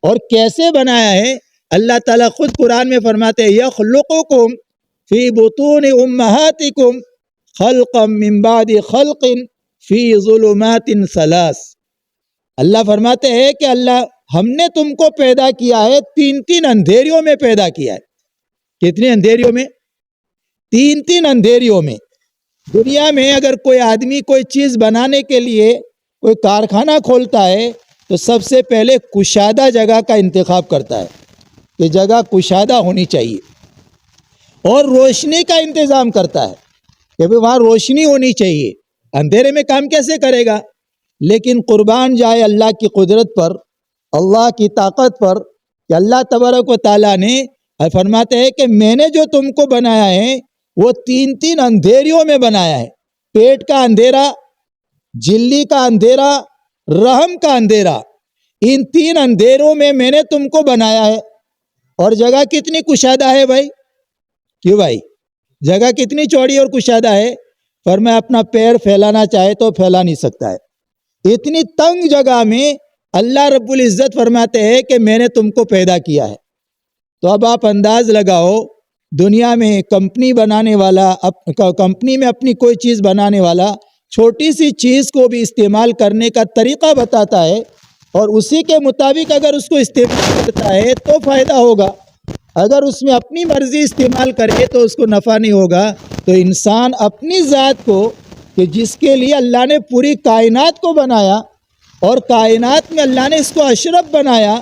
اور کیسے بنایا ہے؟ اللہ تعالیٰ خود قرآن میں فرماتے ہیں یخلقکم فی بطون امہاتکم خلقا من بعد خلق فی ظلمات ثلاث۔ اللہ فرماتے ہیں کہ ہم نے تم کو پیدا کیا ہے 3 اندھیریوں میں پیدا کیا ہے۔ کتنی اندھیریوں میں؟ 3 اندھیریوں میں۔ دنیا میں اگر کوئی آدمی کوئی چیز بنانے کے لیے کوئی کارخانہ کھولتا ہے تو سب سے پہلے کشادہ جگہ کا انتخاب کرتا ہے کہ جگہ کشادہ ہونی چاہیے، اور روشنی کا انتظام کرتا ہے کہ وہاں روشنی ہونی چاہیے، اندھیرے میں کام کیسے کرے گا؟ لیکن قربان جائے اللہ کی قدرت پر، اللہ کی طاقت پر، کہ اللہ تبارک و تعالیٰ نے فرماتے ہیں کہ میں نے جو تم کو بنایا ہے وہ 3 اندھیریوں میں بنایا ہے۔ پیٹ کا اندھیرا، جھلی کا اندھیرا، رحم کا اندھیرا، ان 3 اندھیروں میں نے تم کو بنایا ہے۔ اور جگہ کتنی کشادہ ہے بھائی؟ کیوں بھائی؟ جگہ کتنی چوڑی اور کشادہ ہے؟ فرمایا اپنا پیر پھیلانا چاہے تو پھیلا نہیں سکتا ہے۔ اتنی تنگ جگہ میں اللہ رب العزت فرماتے ہیں کہ میں نے تم کو پیدا کیا ہے۔ تو اب آپ انداز لگاؤ، دنیا میں کمپنی بنانے والا، کمپنی میں اپنی کوئی چیز بنانے والا چھوٹی سی چیز کو بھی استعمال کرنے کا طریقہ بتاتا ہے، اور اسی کے مطابق اگر اس کو استعمال کرتا ہے تو فائدہ ہوگا، اگر اس میں اپنی مرضی استعمال کرے تو اس کو نفع نہیں ہوگا۔ تو انسان اپنی ذات کو، کہ جس کے لیے اللہ نے پوری کائنات کو بنایا اور کائنات میں اللہ نے اس کو اشرف بنایا،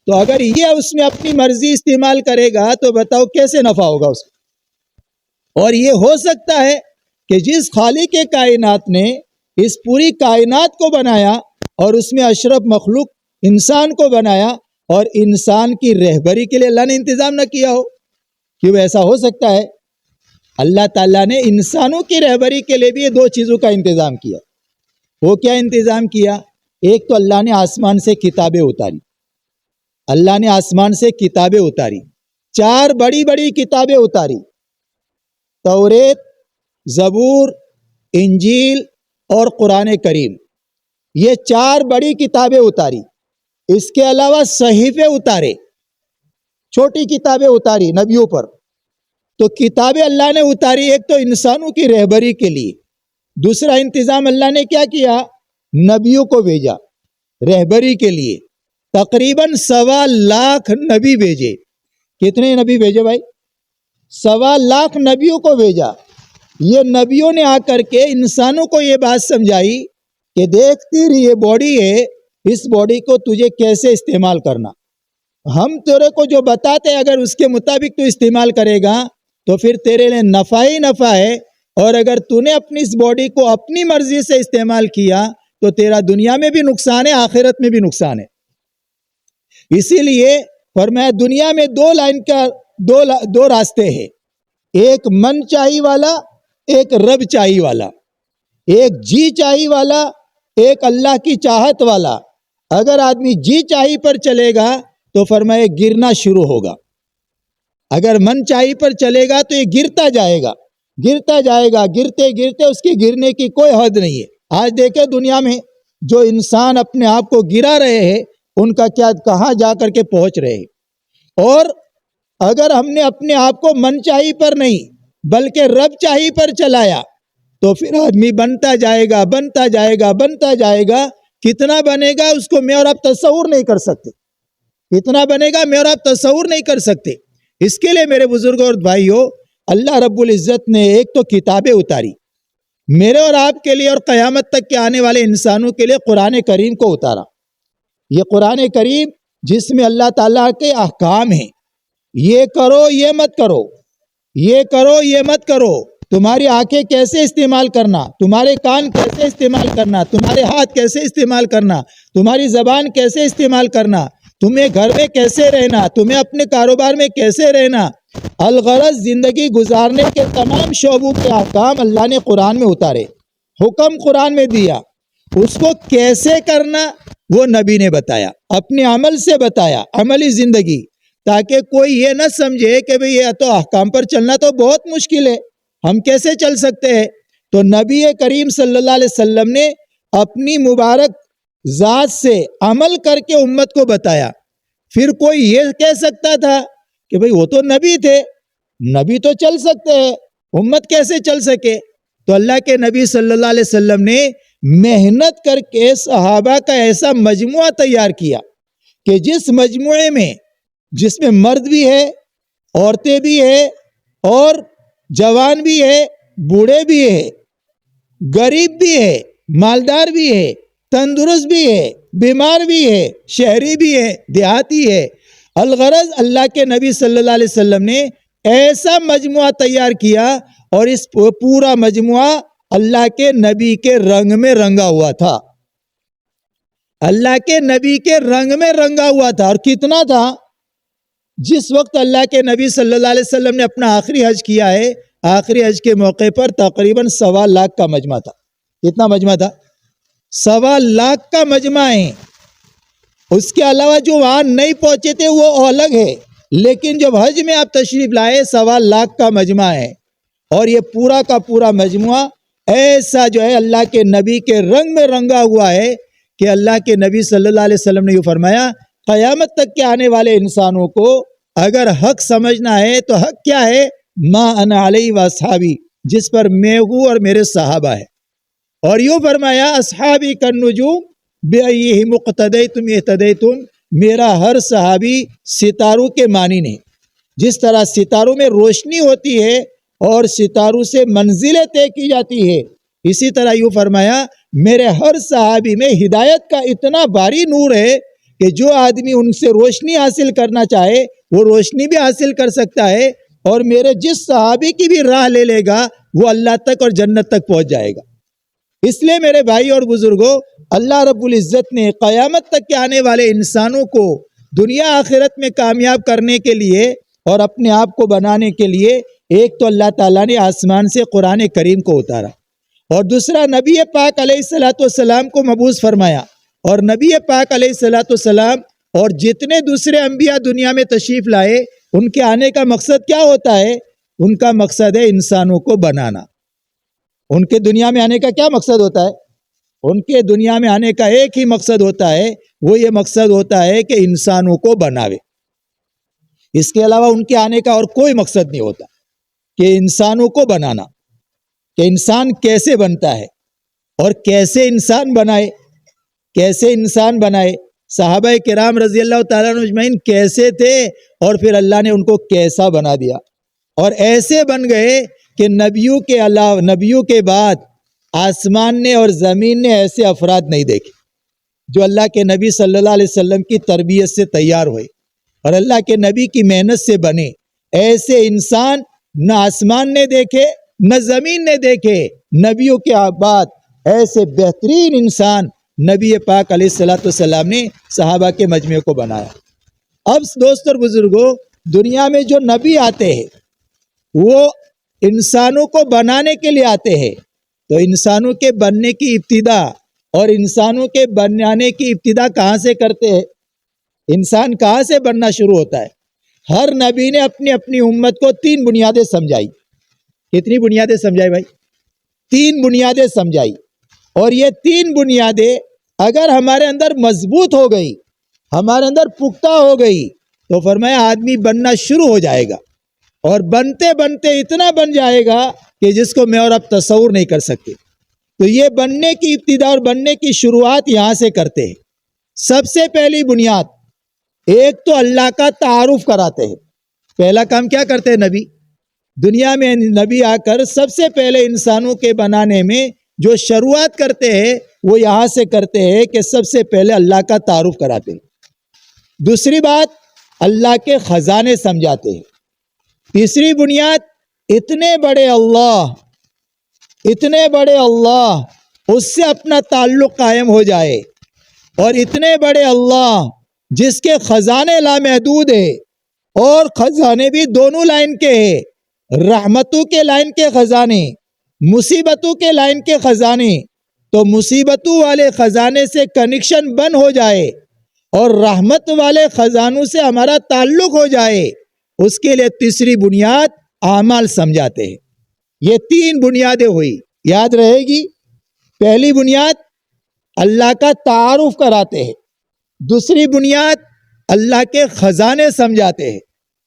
تو اگر یہ اس میں اپنی مرضی استعمال کرے گا تو بتاؤ کیسے نفع ہوگا اس کو؟ اور یہ ہو سکتا ہے کہ جس خالق کائنات نے اس پوری کائنات کو بنایا اور اس میں اشرف مخلوق انسان کو بنایا، اور انسان کی رہبری کے لیے اللہ نے انتظام نہ کیا ہو؟ کیوں ایسا ہو سکتا ہے؟ اللہ تعالیٰ نے انسانوں کی رہبری کے لیے بھی یہ 2 چیزوں کا انتظام کیا۔ وہ کیا انتظام کیا؟ ایک تو اللہ نے آسمان سے کتابیں اتاری، اللہ نے آسمان سے کتابیں اتاری، 4 بڑی بڑی کتابیں اتاری، توریت، زبور، انجیل اور قرآن کریم، یہ 4 بڑی کتابیں اتاری۔ اس کے علاوہ صحیفے اتارے، چھوٹی کتابیں اتاری نبیوں پر۔ تو کتابیں اللہ نے اتاری ایک تو انسانوں کی رہبری کے لیے، دوسرا انتظام اللہ نے کیا کیا؟ نبیوں کو بھیجا رہبری کے لیے، تقریباً 1.25 لاکھ نبی بھیجے۔ کتنے نبی بھیجے بھائی؟ 1.25 لاکھ نبیوں کو بھیجا۔ یہ نبیوں نے آ کر کے انسانوں کو یہ بات سمجھائی کہ دیکھ تیری یہ باڈی ہے، اس باڈی کو تجھے کیسے استعمال کرنا، ہم تیرے کو جو بتاتے ہیں اگر اس کے مطابق تو استعمال کرے گا تو پھر تیرے لیے نفع ہی نفع ہے، اور اگر تو نے اپنی اس باڈی کو اپنی مرضی سے استعمال کیا تو تیرا دنیا میں بھی نقصان ہے، آخرت میں بھی نقصان ہے۔ اسی لیے فرمایا دنیا میں 2 راستے ہیں، ایک من چاہی والا، ایک رب چاہی والا، ایک جی چاہی والا، ایک اللہ کی چاہت والا۔ اگر آدمی جی چاہی پر چلے گا تو فرمایا گرنا شروع ہوگا، اگر من چاہی پر چلے گا تو یہ گرتا جائے گا، گرتا جائے گا، گرتے گرتے اس کی گرنے کی کوئی حد نہیں ہے۔ آج دیکھیں دنیا میں جو انسان اپنے آپ کو گرا رہے ہیں ان کا کیا کہاں جا کر کے پہنچ رہے ہیں۔ اور اگر ہم نے اپنے آپ کو من چاہی پر نہیں بلکہ رب چاہی پر چلایا تو پھر آدمی بنتا جائے گا، بنتا جائے گا، بنتا جائے گا۔ کتنا بنے گا اس کو میں اور آپ تصور نہیں کر سکتے، کتنا بنے گا میں اور آپ تصور نہیں کر سکتے۔ اس کے لیے میرے بزرگوں اور بھائیوں، اللہ رب العزت نے ایک تو کتابیں اتاری میرے اور آپ کے لیے، اور قیامت تک کے آنے والے انسانوں کے لیے قرآن کریم کو اتارا۔ یہ قرآن کریم جس میں اللہ تعالیٰ کے احکام ہیں، یہ کرو یہ مت کرو، یہ کرو یہ مت کرو، تمہاری آنکھیں کیسے استعمال کرنا، تمہارے کان کیسے استعمال کرنا، تمہارے ہاتھ کیسے استعمال کرنا، تمہاری زبان کیسے استعمال کرنا، تمہیں گھر میں کیسے رہنا، تمہیں اپنے کاروبار میں کیسے رہنا، الغرض زندگی گزارنے کے تمام شعبوں کے احکام اللہ نے قرآن میں اتارے، حکم قرآن میں دیا۔ اس کو کیسے کرنا وہ نبی نے بتایا، اپنے عمل سے بتایا، عملی زندگی، تاکہ کوئی یہ نہ سمجھے کہ بھئی یہ تو احکام پر چلنا تو بہت مشکل ہے، ہم کیسے چل سکتے ہیں۔ تو نبی کریم صلی اللہ علیہ وسلم نے اپنی مبارک ذات سے عمل کر کے امت کو بتایا۔ پھر کوئی یہ کہہ سکتا تھا کہ بھئی وہ تو نبی تھے، نبی تو چل سکتے ہیں، امت کیسے چل سکے؟ تو اللہ کے نبی صلی اللہ علیہ وسلم نے محنت کر کے صحابہ کا ایسا مجموعہ تیار کیا کہ جس مجموعے میں جس میں مرد بھی ہے، عورتیں بھی ہے، اور جوان بھی ہے، بوڑھے بھی ہے، غریب بھی ہے، مالدار بھی ہے، تندرست بھی ہے، بیمار بھی ہے، شہری بھی ہے، دیہاتی ہے، الغرض اللہ کے نبی صلی اللہ علیہ وسلم نے ایسا مجموعہ تیار کیا، اور اس پورا مجموعہ اللہ کے نبی کے رنگ میں رنگا ہوا تھا، اللہ کے نبی کے رنگ میں رنگا ہوا تھا۔ اور کتنا تھا؟ جس وقت اللہ کے نبی صلی اللہ علیہ وسلم نے اپنا آخری حج کیا ہے، آخری حج کے موقع پر تقریباً 1.25 لاکھ کا مجمع تھا۔ کتنا مجمع تھا؟ 1.25 لاکھ کا مجمع ہے۔ اس کے علاوہ جو وہاں نہیں پہنچے تھے وہ الگ ہے، لیکن جب حج میں آپ تشریف لائے 1.25 لاکھ کا مجمع ہے، اور یہ پورا کا پورا مجموعہ ایسا جو ہے اللہ کے نبی کے رنگ میں رنگا ہوا ہے کہ اللہ کے نبی صلی اللہ علیہ وسلم نے یہ فرمایا، قیامت تک کے آنے والے انسانوں کو اگر حق سمجھنا ہے تو حق کیا ہے؟ ما انا علیہ و اصحابی، جس پر میں ہوں اور میرے صحابہ ہے۔ اور یوں فرمایا، اصحابی کالنجوم بأیہم اقتدیتم اہتدیتم، میرا ہر صحابی ستاروں کے مانند ہے۔ جس طرح ستاروں میں روشنی ہوتی ہے اور ستاروں سے منزلیں طے کی جاتی ہے، اسی طرح یوں فرمایا میرے ہر صحابی میں ہدایت کا اتنا باری نور ہے کہ جو آدمی ان سے روشنی حاصل کرنا چاہے وہ روشنی بھی حاصل کر سکتا ہے، اور میرے جس صحابی کی بھی راہ لے لے گا وہ اللہ تک اور جنت تک پہنچ جائے گا۔ اس لیے میرے بھائی اور بزرگوں، اللہ رب العزت نے قیامت تک کے آنے والے انسانوں کو دنیا آخرت میں کامیاب کرنے کے لیے اور اپنے آپ کو بنانے کے لیے ایک تو اللہ تعالیٰ نے آسمان سے قرآن کریم کو اتارا، اور دوسرا نبی پاک علیہ الصلوۃ والسلام کو مبعوث فرمایا، اور نبی پاک علیہ الصلوۃ والسلام اور جتنے دوسرے انبیاء دنیا میں تشریف لائے ان کے آنے کا مقصد کیا ہوتا ہے؟ ان کا مقصد ہے انسانوں کو بنانا۔ ان کے دنیا میں آنے کا کیا مقصد ہوتا ہے؟ ان کے دنیا میں آنے کا ایک ہی مقصد ہوتا ہے، وہ یہ مقصد ہوتا ہے کہ انسانوں کو بناوے۔ اس کے علاوہ ان کے آنے کا اور کوئی مقصد نہیں ہوتا کہ انسانوں کو بنانا، کہ انسان کیسے بنتا ہے اور کیسے انسان بنائے، کیسے انسان بنائے۔ صحابہ کرام رضی اللہ تعالیٰ عنہ اجمعین کیسے تھے اور پھر اللہ نے ان کو کیسا بنا دیا، اور ایسے بن گئے کہ نبیوں کے بعد آسمان نے اور زمین نے ایسے افراد نہیں دیکھے جو اللہ کے نبی صلی اللہ علیہ وسلم کی تربیت سے تیار ہوئے اور اللہ کے نبی کی محنت سے بنے۔ ایسے انسان نہ آسمان نے دیکھے نہ زمین نے دیکھے۔ نبیوں کے بعد ایسے بہترین انسان نبی پاک علیہ الصلوۃ والسلام نے صحابہ کے مجمع کو بنایا۔ اب دوست اور بزرگوں، دنیا میں جو نبی آتے ہیں وہ انسانوں کو بنانے کے لیے آتے ہیں، تو انسانوں کے بننے کی ابتدا اور انسانوں کے بنانے کی ابتدا کہاں سے کرتے ہیں؟ انسان کہاں سے بننا شروع ہوتا ہے؟ ہر نبی نے اپنی اپنی امت کو 3 بنیادیں سمجھائی۔ کتنی بنیادیں سمجھائی بھائی؟ 3 بنیادیں سمجھائی، اور یہ 3 بنیادیں اگر ہمارے اندر مضبوط ہو گئی، ہمارے اندر پختہ ہو گئی، تو فرمایا آدمی بننا شروع ہو جائے گا، اور بنتے بنتے اتنا بن جائے گا کہ جس کو میں اور اب تصور نہیں کر سکتے۔ تو یہ بننے کی ابتدا اور بننے کی شروعات یہاں سے کرتے ہیں۔ سب سے پہلی بنیاد، ایک تو اللہ کا تعارف کراتے ہیں۔ پہلا کام کیا کرتے ہیں نبی؟ دنیا میں نبی آ کر سب سے پہلے انسانوں کے بنانے میں جو شروعات کرتے ہیں وہ یہاں سے کرتے ہیں کہ سب سے پہلے اللہ کا تعارف کراتے ہیں۔ دوسری بات، اللہ کے خزانے سمجھاتے ہیں۔ تیسری بنیاد، اتنے بڑے اللہ اس سے اپنا تعلق قائم ہو جائے، اور اتنے بڑے اللہ جس کے خزانے لامحدود ہے، اور خزانے بھی دونوں لائن کے ہیں، رحمتوں کے لائن کے خزانے، مصیبتوں کے لائن کے خزانے، تو مصیبتوں والے خزانے سے کنیکشن بند ہو جائے اور رحمت والے خزانوں سے ہمارا تعلق ہو جائے، اس کے لیے تیسری بنیاد اعمال سمجھاتے ہیں۔ یہ 3 بنیادیں ہوئی، یاد رہے گی۔ پہلی بنیاد اللہ کا تعارف کراتے ہیں، دوسری بنیاد اللہ کے خزانے سمجھاتے ہیں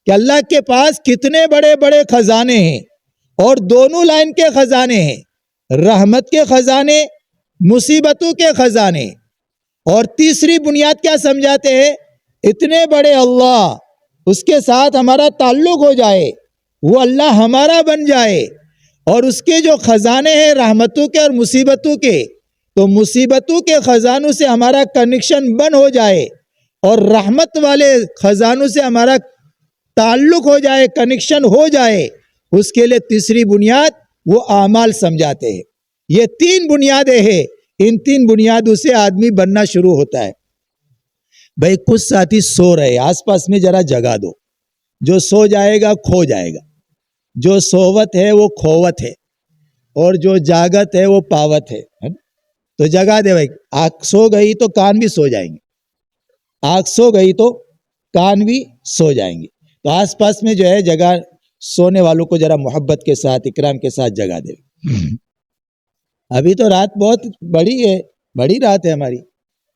کہ اللہ کے پاس کتنے بڑے بڑے خزانے ہیں، اور دونوں لائن کے خزانے ہیں، رحمت کے خزانے، مصیبتوں کے خزانے۔ اور تیسری بنیاد کیا سمجھاتے ہیں؟ اتنے بڑے اللہ، اس کے ساتھ ہمارا تعلق ہو جائے، وہ اللہ ہمارا بن جائے، اور اس کے جو خزانے ہیں رحمتوں کے اور مصیبتوں کے، تو مصیبتوں کے خزانوں سے ہمارا کنیکشن بن ہو جائے، اور رحمت والے خزانوں سے ہمارا تعلق ہو جائے، کنیکشن ہو جائے۔ اس کے لیے تیسری بنیاد وہ اعمال سمجھاتے ہیں۔ یہ تین بنیادیں ہیں، ان تین بنیادوں سے آدمی بننا شروع ہوتا ہے۔ بھائی کچھ ساتھی سو رہے، آس پاس میں ذرا جگا دو، جو سو جائے گا کھو جائے گا، جو سووت ہے وہ کھووت ہے، اور جو جاگت ہے وہ پاوت ہے۔ تو جگا دے بھائی، آنکھ سو گئی تو کان بھی سو جائیں گے، آنکھ سو گئی تو کان بھی سو جائیں گے۔ تو آس پاس میں جو ہے جگہ سونے والوں کو ذرا محبت کے ساتھ، اکرام کے ساتھ جگا دے۔ ابھی تو رات بہت بڑی ہے، بڑی رات ہے ہماری،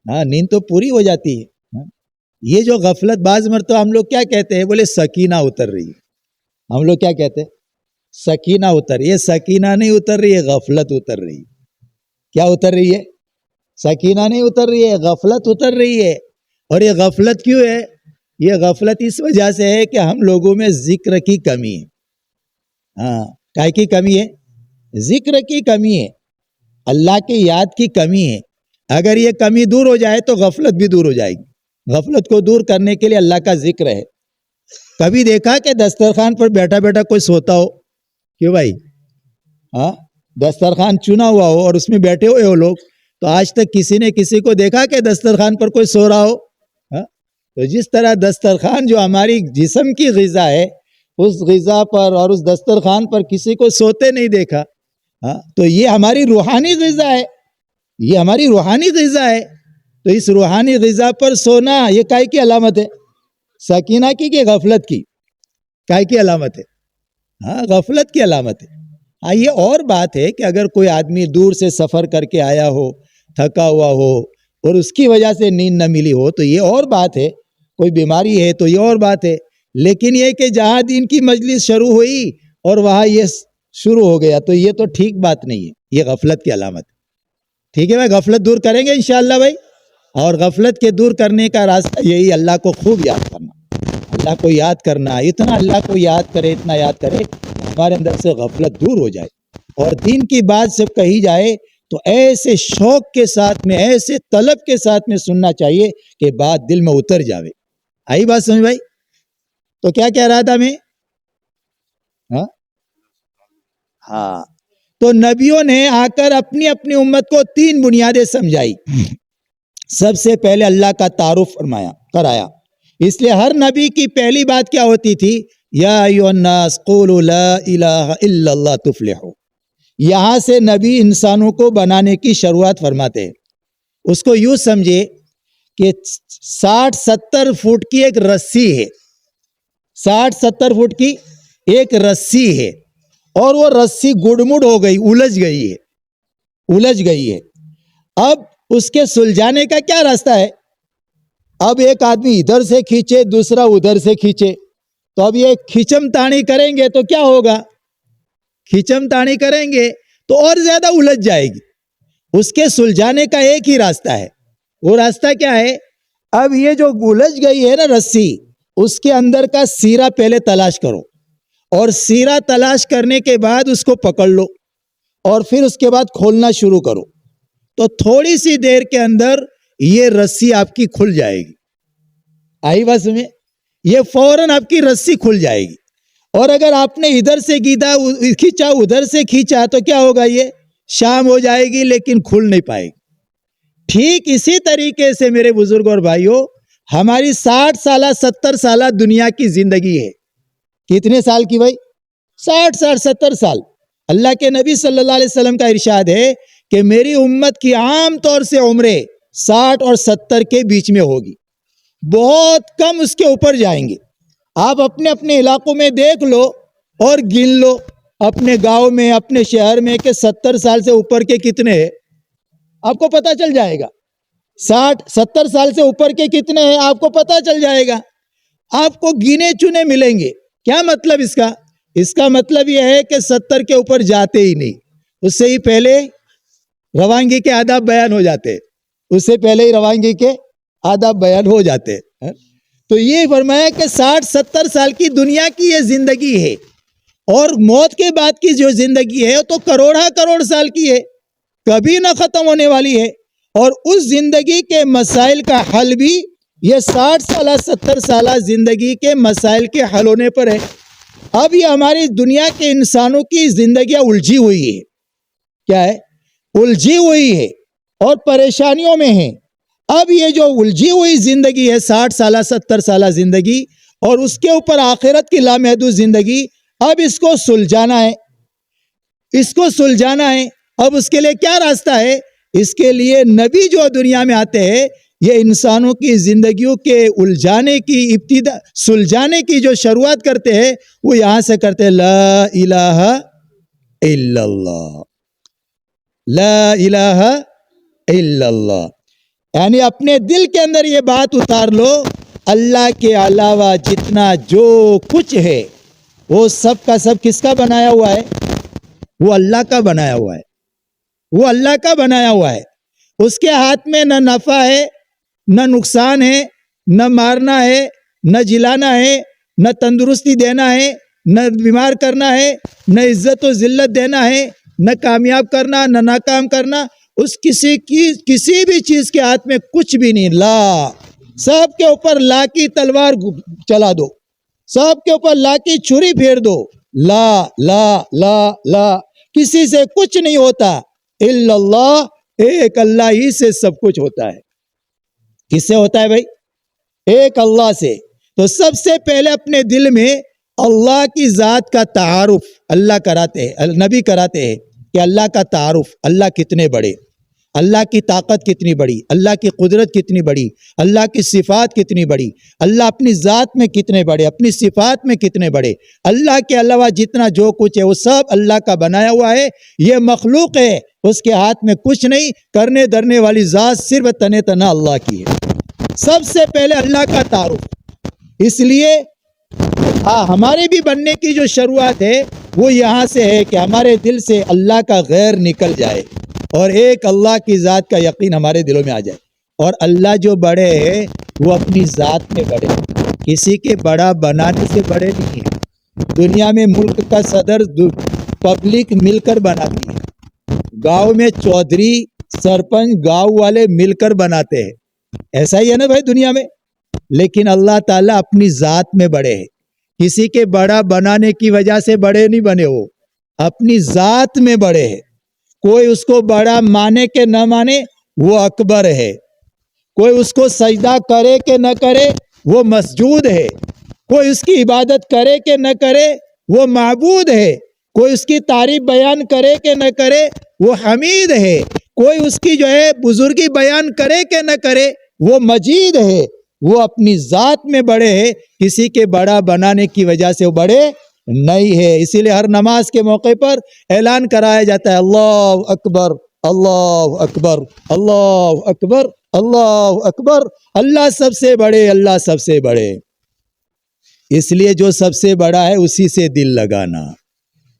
ہاں نیند تو پوری ہو جاتی ہے۔ یہ جو غفلت، بعض مرتبہ ہم لوگ کیا کہتے ہیں، بولے سکینہ اتر رہی ہے، ہم لوگ کیا کہتے ہیں، سکینہ اتر رہی ہے۔ سکینہ نہیں اتر رہی ہے، غفلت اتر رہی ہے۔ کیا اتر رہی ہے؟ سکینہ نہیں اتر رہی ہے، غفلت اتر رہی ہے۔ اور یہ غفلت کیوں ہے؟ یہ غفلت اس وجہ سے ہے کہ ہم لوگوں میں ذکر کی کمی ہے۔ ہاں، کائے کی کمی ہے؟ ذکر کی کمی ہے، اللہ کی یاد کی کمی ہے۔ اگر یہ کمی دور ہو جائے تو غفلت بھی دور ہو جائے گی۔ غفلت کو دور کرنے کے لیے اللہ کا ذکر ہے۔ کبھی دیکھا کہ دسترخوان پر بیٹھا بیٹھا کوئی سوتا ہو؟ کیوں بھائی؟ ہاں، دسترخوان چنا ہوا ہو اور اس میں بیٹھے ہوئے ہو لوگ، تو آج تک کسی نے کسی کو دیکھا کہ دسترخوان پر کوئی سو رہا ہو؟ تو جس طرح دسترخوان جو ہماری جسم کی غذا ہے، اس غذا پر اور اس دسترخوان پر کسی کو سوتے نہیں دیکھا، تو یہ ہماری روحانی غذا ہے، یہ ہماری روحانی غذا ہے۔ تو اس روحانی غذا پر سونا یہ کائے کی علامت ہے؟ سکینہ کی کہ غفلت کی؟ کائے کی علامت ہے؟ ہاں، غفلت کی علامت ہے۔ ہاں، یہ اور بات ہے کہ اگر کوئی آدمی دور سے سفر کر کے آیا ہو، تھکا ہوا ہو، اور اس کی وجہ سے نیند نہ ملی ہو تو یہ اور بات ہے، کوئی بیماری ہے تو یہ اور بات ہے۔ لیکن یہ کہ جہاں دین کی مجلس شروع ہوئی اور وہاں یہ شروع ہو گیا تو یہ تو ٹھیک بات نہیں ہے، یہ غفلت کی علامت ہے۔ ٹھیک ہے بھائی، غفلت دور کریں گے انشاءاللہ بھائی، اور غفلت کے دور کرنے کا راستہ یہی اللہ کو خوب یاد کرنا، اللہ کو یاد کرنا، اتنا اللہ کو یاد کرے، اتنا یاد کرے ہمارے اندر سے غفلت دور ہو جائے، اور دین کی بات جب کہی جائے تو ایسے شوق کے ساتھ میں، ایسے طلب کے ساتھ میں سننا چاہیے کہ بات دل میں اتر جاوے۔ آئی بات سمجھ بھائی؟ تو کیا کہہ رہا تھا میں؟ ہاں، تو نبیوں نے آ کر اپنی اپنی امت کو تین بنیادیں سمجھائی۔ سب سے پہلے اللہ کا تعارف کرایا۔ اس لیے ہر نبی کی پہلی بات کیا ہوتی تھی؟ یا ایھا الناس قولوا لا الہ الا اللہ تفلحوا۔ یہاں سے نبی انسانوں کو بنانے کی شروعات فرماتے ہیں۔ اس کو یوں سمجھے کہ 60-70 فٹ کی ایک رسی ہے، 60-70 فٹ کی ایک رسی ہے، اور وہ رسی گڑمڑ ہو گئی، الجھ گئی ہے۔ اب اس کے سلجھانے کا کیا راستہ ہے؟ اب ایک آدمی ادھر سے کھینچے، دوسرا ادھر سے کھینچے، تو اب یہ کھچم تانی کریں گے تو کیا ہوگا؟ کھچم تانی کریں گے تو اور زیادہ الجھ جائے گی۔ اس کے سلجھانے کا ایک ہی راستہ ہے، وہ راستہ کیا ہے؟ اب یہ جو الجھ گئی ہے نا رسی، اس کے اندر کا سیرا پہلے تلاش کرو، اور سیرا تلاش کرنے کے بعد اس کو پکڑ لو، اور پھر اس کے بعد کھولنا شروع کرو، تو تھوڑی سی دیر کے اندر یہ رسی آپ کی کھل جائے گی۔ آئی بات میں؟ یہ فوراً آپ کی رسی کھل جائے گی۔ اور اگر آپ نے ادھر سے کھینچا، ادھر سے کھینچا، تو کیا ہوگا؟ یہ شام ہو جائے گی لیکن کھل نہیں پائے گی۔ ٹھیک اسی طریقے سے میرے بزرگ اور بھائیوں، ہماری 60 سالہ 70 سالہ دنیا کی زندگی ہے۔ کتنے سال کی بھائی؟ 60-70 سال۔ اللہ کے نبی صلی اللہ علیہ وسلم کا ارشاد ہے کہ میری امت کی عام طور سے عمریں 60 اور 70 کے بیچ میں ہوگی، بہت کم اس کے اوپر جائیں گے۔ آپ اپنے اپنے علاقوں میں دیکھ لو اور گن لو، اپنے گاؤں میں، اپنے شہر میں، کہ 70 سال سے اوپر کے کتنے ہیں، آپ کو پتہ چل جائے گا۔ 60-70 سال سے اوپر کے کتنے ہیں آپ کو پتہ چل جائے گا، آپ کو گنے چنے ملیں گے۔ کیا مطلب اس کا مطلب یہ ہے کہ 70 کے اوپر جاتے ہی نہیں، اس سے ہی پہلے روانگی کے آداب بیان ہو جاتے، اس سے پہلے ہی روانگی کے آداب بیان ہو جاتے۔ تو یہ فرمایا کہ 60-70 سال کی دنیا کی یہ زندگی ہے، اور موت کے بعد کی جو زندگی ہے وہ تو کروڑ سال کی ہے، کبھی نہ ختم ہونے والی ہے، اور اس زندگی کے مسائل کا حل بھی یہ 60 سالہ 70 سالہ زندگی کے مسائل کے حل ہونے پر ہے۔ اب یہ ہماری دنیا کے انسانوں کی زندگیاں الجھی ہوئی ہے، کیا ہے؟ الجھی ہوئی ہے اور پریشانیوں میں ہیں۔ اب یہ جو الجھی ہوئی زندگی ہے 60 سالہ 70 سالہ زندگی، اور اس کے اوپر آخرت کی لامحدود زندگی، اب اس کو سلجھانا ہے۔ اب اس کے لیے کیا راستہ ہے؟ اس کے لیے نبی جو دنیا میں آتے ہیں، یہ انسانوں کی زندگیوں کے الجھانے کی سلجھانے کی جو شروعات کرتے ہیں، وہ یہاں سے کرتے ہیں، لا الہ الا اللہ، لا الہ الا اللہ۔ یعنی اپنے دل کے اندر یہ بات اتار لو، اللہ کے علاوہ جتنا جو کچھ ہے وہ سب کا سب کس کا بنایا ہوا ہے؟ وہ اللہ کا بنایا ہوا ہے، وہ اللہ کا بنایا ہوا ہے۔ اس کے ہاتھ میں نہ نفع ہے، نہ نقصان ہے، نہ مارنا ہے، نہ جلانا ہے، نہ تندرستی دینا ہے، نہ بیمار کرنا ہے، نہ عزت و ذلت دینا ہے، نہ کامیاب کرنا، نہ ناکام کرنا۔ اس کسی بھی چیز کے ہاتھ میں کچھ بھی نہیں۔ لا، سب کے اوپر لا کی تلوار چلا دو، سب کے اوپر لا کی چھری پھیر دو۔ لا لا لا لا، کسی سے کچھ نہیں ہوتا، الا اللہ، ایک اللہ ہی سے سب کچھ ہوتا ہے۔ کس سے ہوتا ہے بھائی؟ ایک اللہ سے۔ تو سب سے پہلے اپنے دل میں اللہ کی ذات کا تعارف اللہ کراتے ہیں، نبی کراتے ہیں کہ اللہ کا تعارف، اللہ کتنے بڑے، اللہ کی طاقت کتنی بڑی، اللہ کی قدرت کتنی بڑی، اللہ کی صفات کتنی بڑی، اللہ اپنی ذات میں کتنے بڑے، اپنی صفات میں کتنے بڑے، اللہ کے علاوہ جتنا جو کچھ ہے وہ سب اللہ کا بنایا ہوا ہے، یہ مخلوق ہے، اس کے ہاتھ میں کچھ نہیں، کرنے درنے والی ذات صرف تنے تنہا اللہ کی ہے۔ سب سے پہلے اللہ کا تعارف۔ اس لیے ہمارے بھی بننے کی جو شروعات ہے وہ یہاں سے ہے کہ ہمارے دل سے اللہ کا غیر نکل جائے اور ایک اللہ کی ذات کا یقین ہمارے دلوں میں آ جائے۔ اور اللہ جو بڑے ہیں وہ اپنی ذات میں بڑے، کسی کے بڑا بنانے سے بڑے نہیں ہیں۔ دنیا میں ملک کا صدر پبلک مل کر بناتی ہے، گاؤں میں چودھری سرپنچ گاؤں والے مل کر بناتے ہیں، ایسا ہی ہے نا بھائی دنیا میں۔ لیکن اللہ تعالیٰ اپنی ذات میں بڑے ہیں، کسی کے بڑا بنانے کی وجہ سے بڑے نہیں بنے، وہ اپنی ذات میں بڑے ہیں۔ کوئی اس کو بڑا مانے کہ نہ مانے وہ اکبر ہے، کوئی اس کو سجدہ کرے کہ نہ کرے وہ مسجود ہے، کوئی اس کی عبادت کرے کہ نہ کرے وہ معبود ہے، کوئی اس کی تعریف بیان کرے کہ نہ کرے وہ حمید ہے، کوئی اس کی جو ہے بزرگی بیان کرے کہ نہ کرے وہ مجید ہے۔ وہ اپنی ذات میں بڑے ہیں، کسی کے بڑا بنانے کی وجہ سے وہ بڑے نہیں ہے۔ اسی لیے ہر نماز کے موقع پر اعلان کرایا جاتا ہے، اللہ اکبر اللہ اکبر اللہ اکبر اللہ اکبر، اللہ سب سے بڑے، اللہ سب سے بڑے۔ اس لیے جو سب سے بڑا ہے اسی سے دل لگانا،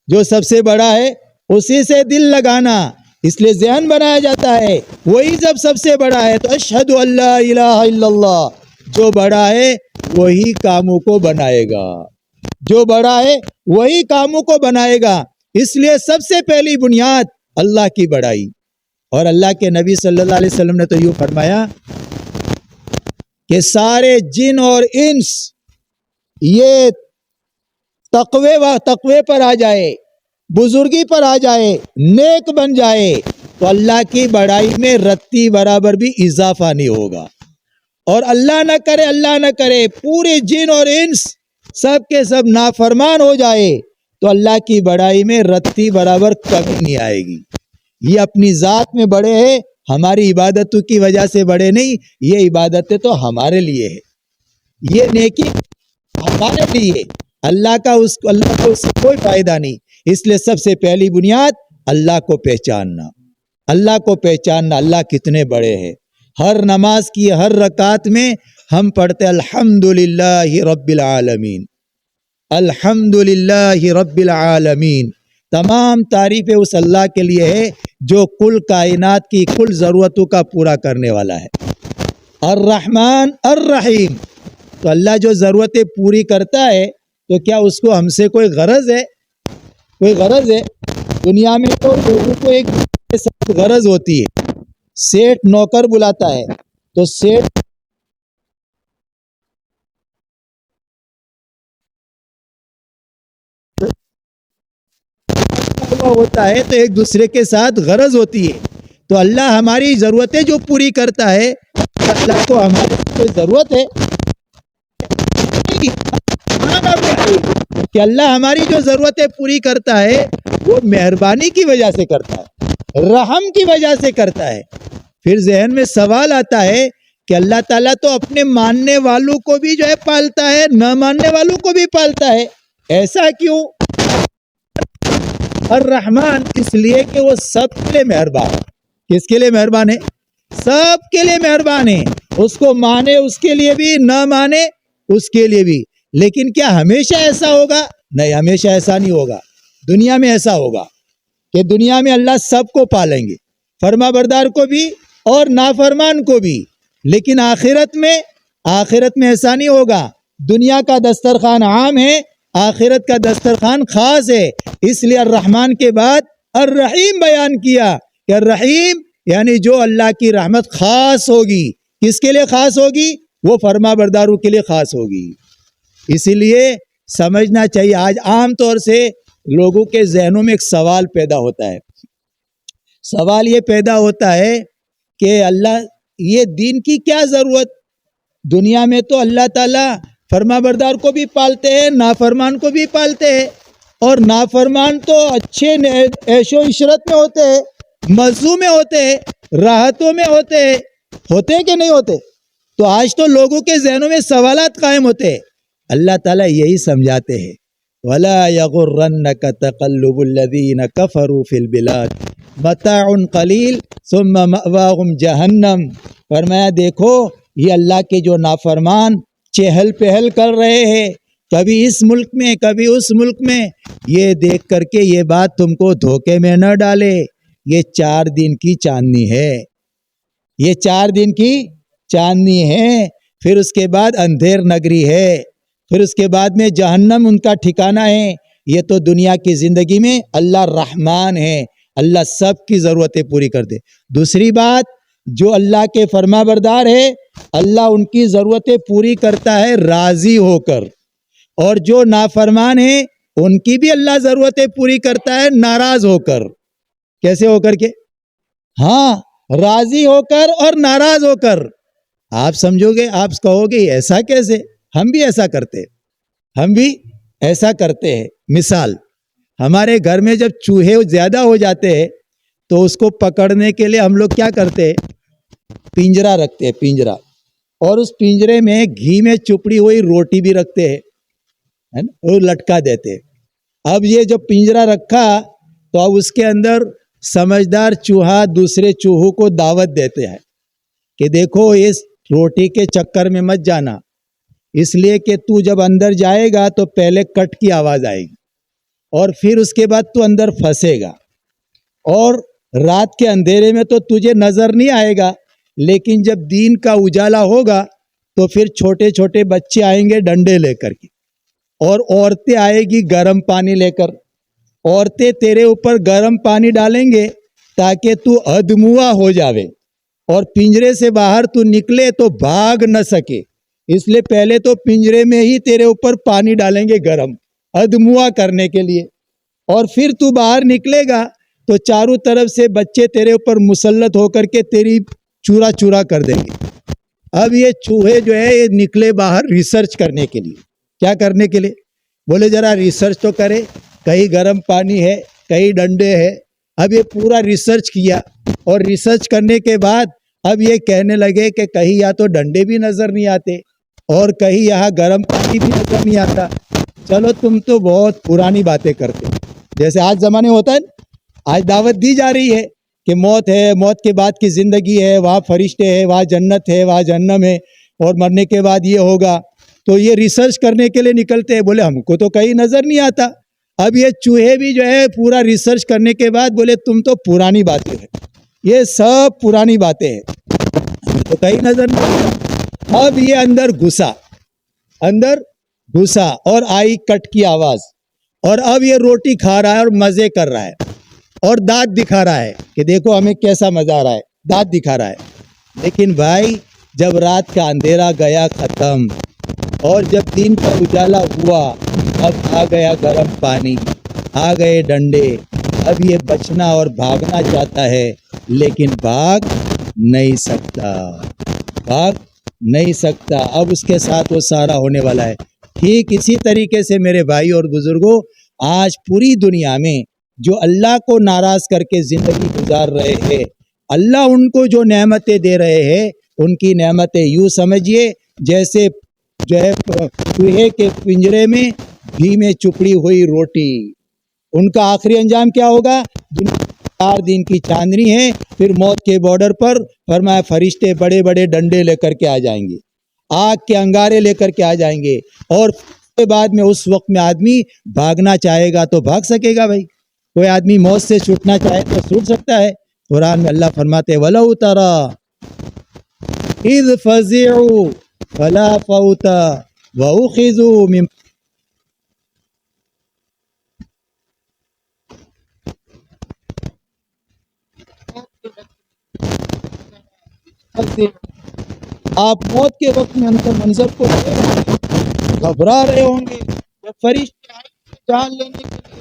جو سب سے بڑا ہے اسی سے دل لگانا، اس لیے ذہن بنایا جاتا ہے وہی جب سب سے بڑا ہے تو اشہد ان لا الہ الا اللہ، جو بڑا ہے وہی کاموں کو بنائے گا، جو بڑا ہے وہی کاموں کو بنائے گا۔ اس لیے سب سے پہلی بنیاد اللہ کی بڑائی۔ اور اللہ کے نبی صلی اللہ علیہ وسلم نے تو یوں فرمایا کہ سارے جن اور انس یہ تقوی پر آ جائے، بزرگی پر آ جائے، نیک بن جائے تو اللہ کی بڑائی میں رتی برابر بھی اضافہ نہیں ہوگا۔ اور اللہ نہ کرے پورے جن اور انس سب کے سب نافرمان ہو جائے تو اللہ کی بڑائی میں رتی برابر کمی نہیں آئے گی۔ یہ اپنی ذات میں بڑے ہیں، ہماری عبادتوں کی وجہ سے بڑے نہیں، یہ عبادتیں تو ہمارے لیے ہے، یہ نیکی ہمارے لیے، اللہ کو اس سے کوئی فائدہ نہیں۔ اس لیے سب سے پہلی بنیاد اللہ کو پہچاننا، اللہ کو پہچاننا، اللہ کتنے بڑے ہیں۔ ہر نماز کی ہر رکعت میں ہم پڑھتے الحمدللہ رب العالمین، الحمدللہ رب العالمین۔ تمام تعریفیں اس اللہ کے لیے ہے جو کل کائنات کی کل ضرورتوں کا پورا کرنے والا ہے۔ الرحمن الرحیم، تو اللہ جو ضرورتیں پوری کرتا ہے تو کیا اس کو ہم سے کوئی غرض ہے؟ کوئی غرض ہے؟ دنیا میں تو لوگوں کو ایک دوسرے کے ساتھ غرض ہوتی ہے۔ سیٹھ نوکر بلاتا ہے تو سیٹھ ہوتا ہے تو ایک دوسرے کے ساتھ غرض ہوتی ہے۔ تو اللہ ہماری ضرورتیں جو پوری کرتا ہے، اللہ کو ہماری کوئی ضرورت ہے کہ اللہ ہماری جو ضرورتیں پوری کرتا ہے وہ مہربانی کی وجہ سے کرتا ہے، رحم کی وجہ سے کرتا ہے۔ پھر ذہن میں سوال آتا ہے کہ اللہ تعالیٰ تو اپنے ماننے والوں کو بھی جو ہے پالتا ہے، نہ ماننے والوں کو بھی پالتا ہے، ایسا کیوں؟ الرحمن اس لیے کہ وہ سب کے لیے مہربان ہے۔ کس کے لیے مہربان ہے؟ سب کے لیے مہربان ہے۔ اس کو مانے اس کے لیے بھی، نہ مانے اس کے لیے بھی۔ لیکن کیا ہمیشہ ایسا ہوگا؟ نہیں، ہمیشہ ایسا نہیں ہوگا۔ دنیا میں ایسا ہوگا کہ دنیا میں اللہ سب کو پالیں گے، فرما بردار کو بھی اور نافرمان کو بھی۔ لیکن آخرت میں ایسا نہیں ہوگا۔ دنیا کا دسترخوان عام ہے، آخرت کا دسترخوان خاص ہے۔ اس لیے الرحمن کے بعد الرحیم بیان کیا کہ الرحیم یعنی جو اللہ کی رحمت خاص ہوگی۔ کس کے لیے خاص ہوگی؟ وہ فرما برداروں کے لیے خاص ہوگی۔ اسی لیے سمجھنا چاہیے۔ آج عام طور سے لوگوں کے ذہنوں میں ایک سوال پیدا ہوتا ہے۔ سوال یہ پیدا ہوتا ہے کہ اللہ یہ دین کی کیا ضرورت؟ دنیا میں تو اللہ تعالیٰ فرما بردار کو بھی پالتے ہیں، نافرمان کو بھی پالتے ہیں، اور نافرمان تو اچھے عیش و عشرت میں ہوتے ہیں، مزوں میں ہوتے ہیں، راحتوں میں ہوتے ہیں کہ نہیں ہوتے؟ تو آج تو لوگوں کے ذہنوں میں سوالات قائم ہوتے ہیں۔ اللہ تعالیٰ یہی سمجھاتے ہیں وَلَا يَغُرَّنَّكَ تَقَلُّبُ الَّذِينَ كَفَرُوا فِي الْبِلَادِ مَتَاعٌ قَلِيلٌ ثُمَّ مَأْوَاهُمْ جَهَنَّمُ۔ فرمایا دیکھو یہ اللہ کے جو نافرمان چہل پہل کر رہے ہیں، کبھی اس ملک میں کبھی اس ملک میں، یہ دیکھ کر کے یہ بات تم کو دھوکے میں نہ ڈالے، یہ 4 دن کی چاندنی ہے، یہ 4 دن کی چاندنی ہے، پھر اس کے بعد اندھیر نگری ہے، پھر اس کے بعد میں جہنم ان کا ٹھکانہ ہے۔ یہ تو دنیا کی زندگی میں اللہ رحمان ہے، اللہ سب کی ضرورتیں پوری کر دے۔ دوسری بات، جو اللہ کے فرما بردار ہے اللہ ان کی ضرورتیں پوری کرتا ہے راضی ہو کر، اور جو نافرمان ہیں ان کی بھی اللہ ضرورتیں پوری کرتا ہے ناراض ہو کر۔ کیسے ہو کر کے؟ ہاں، راضی ہو کر اور ناراض ہو کر۔ آپ سمجھو گے، آپ کہو گے ایسا کیسے؟ ہم بھی ایسا کرتے ہیں۔ مثال، ہمارے گھر میں جب چوہے زیادہ ہو جاتے ہیں تو اس کو پکڑنے کے لیے ہم لوگ کیا کرتے ہیں؟ پنجرا رکھتے ہیں، پنجرا، اور اس پنجرے میں گھی میں چپڑی ہوئی روٹی بھی رکھتے ہیں، ہے نا، اور لٹکا دیتے ہیں۔ اب یہ جو پنجرا رکھا تو اب اس کے اندر سمجھدار چوہا دوسرے چوہوں کو دعوت دیتے ہیں کہ دیکھو اس روٹی کے چکر میں مت جانا، اس لیے کہ تو جب اندر جائے گا تو پہلے کٹ کی آواز آئے گی، اور پھر اس کے بعد تو اندر پھنسے گا، اور رات کے اندھیرے میں تو تجھے نظر نہیں آئے گا، لیکن جب دین کا اجالا ہوگا تو پھر چھوٹے چھوٹے بچے آئیں گے ڈنڈے لے کر کے، اور عورتیں آئے گی گرم پانی لے کر، عورتیں تیرے اوپر گرم پانی ڈالیں گے تاکہ تو ادموا ہو جاوے، اور پنجرے سے باہر تو نکلے تو بھاگ نہ سکے، اس لیے پہلے تو پنجرے میں ہی تیرے اوپر پانی ڈالیں گے گرم ادموا کرنے کے لیے، اور پھر تو باہر نکلے گا تو چاروں طرف سے بچے تیرے اوپر مسلط ہو کر کے تیری چورا چورا کر دیں گے۔ اب یہ چوہے جو ہے یہ نکلے باہر ریسرچ کرنے کے لیے۔ کیا کرنے کے لیے؟ بولے ذرا ریسرچ تو کرے، کہیں گرم پانی ہے، کہیں ڈنڈے ہے۔ اب یہ پورا ریسرچ کیا، اور ریسرچ کرنے کے بعد اب یہ کہنے لگے کہ کہیں یا تو ڈنڈے بھی نظر نہیں آتے اور کہیں یہاں گرم پانی بھی نظر نہیں آتا۔ چلو تم تو بہت پرانی باتیں کرتے، جیسے آج زمانے ہوتا ہے، آج دعوت دی جا رہی ہے کہ موت ہے، موت کے بعد کی زندگی ہے، وہاں فرشتے ہیں، وہاں جنت ہے، وہاں جہنم ہے، اور مرنے کے بعد یہ ہوگا، تو یہ ریسرچ کرنے کے لیے نکلتے ہیں. بولے ہم کو تو کہیں نظر نہیں آتا. اب یہ چوہے بھی جو ہے پورا ریسرچ کرنے کے بعد بولے تم تو پرانی باتیں ہیں، یہ سب پرانی باتیں ہیں، ہمیں تو کہیں نظر نہیں آتا. اب یہ اندر گھسا اور آئی کٹ کی آواز، اور اب یہ روٹی کھا رہا ہے اور مزے کر رہا ہے اور دانت دکھا رہا ہے کہ دیکھو ہمیں کیسا مزہ آ رہا ہے، دانت دکھا رہا ہے. لیکن بھائی جب رات کا اندھیرا گیا ختم اور جب دن کا اجالا ہوا، اب آ گیا گرم پانی، آ گئے ڈنڈے. اب یہ بچنا اور بھاگنا چاہتا ہے لیکن بھاگ نہیں سکتا. اب اس کے ساتھ وہ سارا ہونے والا ہے. ٹھیک اسی طریقے سے میرے بھائی اور بزرگوں، آج پوری دنیا میں جو اللہ کو ناراض کر کے زندگی گزار رہے ہیں، اللہ ان کو جو نعمتیں دے رہے ہیں، ان کی نعمتیں یوں سمجھیے جیسے جو ہے چوہے کے پنجرے میں گھی میں چپڑی ہوئی روٹی. ان کا آخری انجام کیا ہوگا؟ 4 دن کی چاندنی ہے، پھر موت کے بارڈر پر فرمایا فرشتے بڑے بڑے ڈنڈے لے کر کے آ جائیں گے، آگ کے انگارے لے کر کے آ جائیں گے، اور کے بعد میں اس وقت میں آدمی بھاگنا چاہے گا تو بھاگ سکے گا. بھائی کوئی آدمی موت سے چھوٹنا چاہے تو چھوٹ سکتا ہے. قرآن میں اللہ فرماتے وَلَوْ تَرَى إِذْ فَزِعُوا فَلَا فَوْتَ وَأُخِذُوا مِنْ. آپ موت کے وقت میں اندر منظر کو گھبرا رہے ہوں گے جب فرشتے آئیں گے جان لینے کے لیے.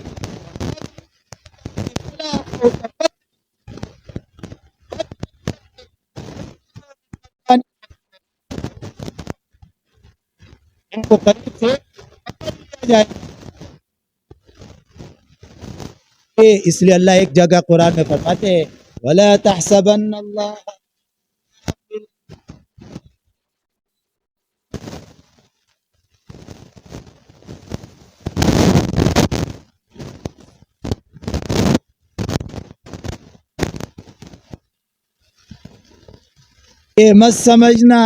ان کو قریب سے جائے. اس لیے اللہ ایک جگہ قرآن میں فرماتے ہیں وَلَا تَحْسَبَنَّ اللَّهَ. یہ مت سمجھنا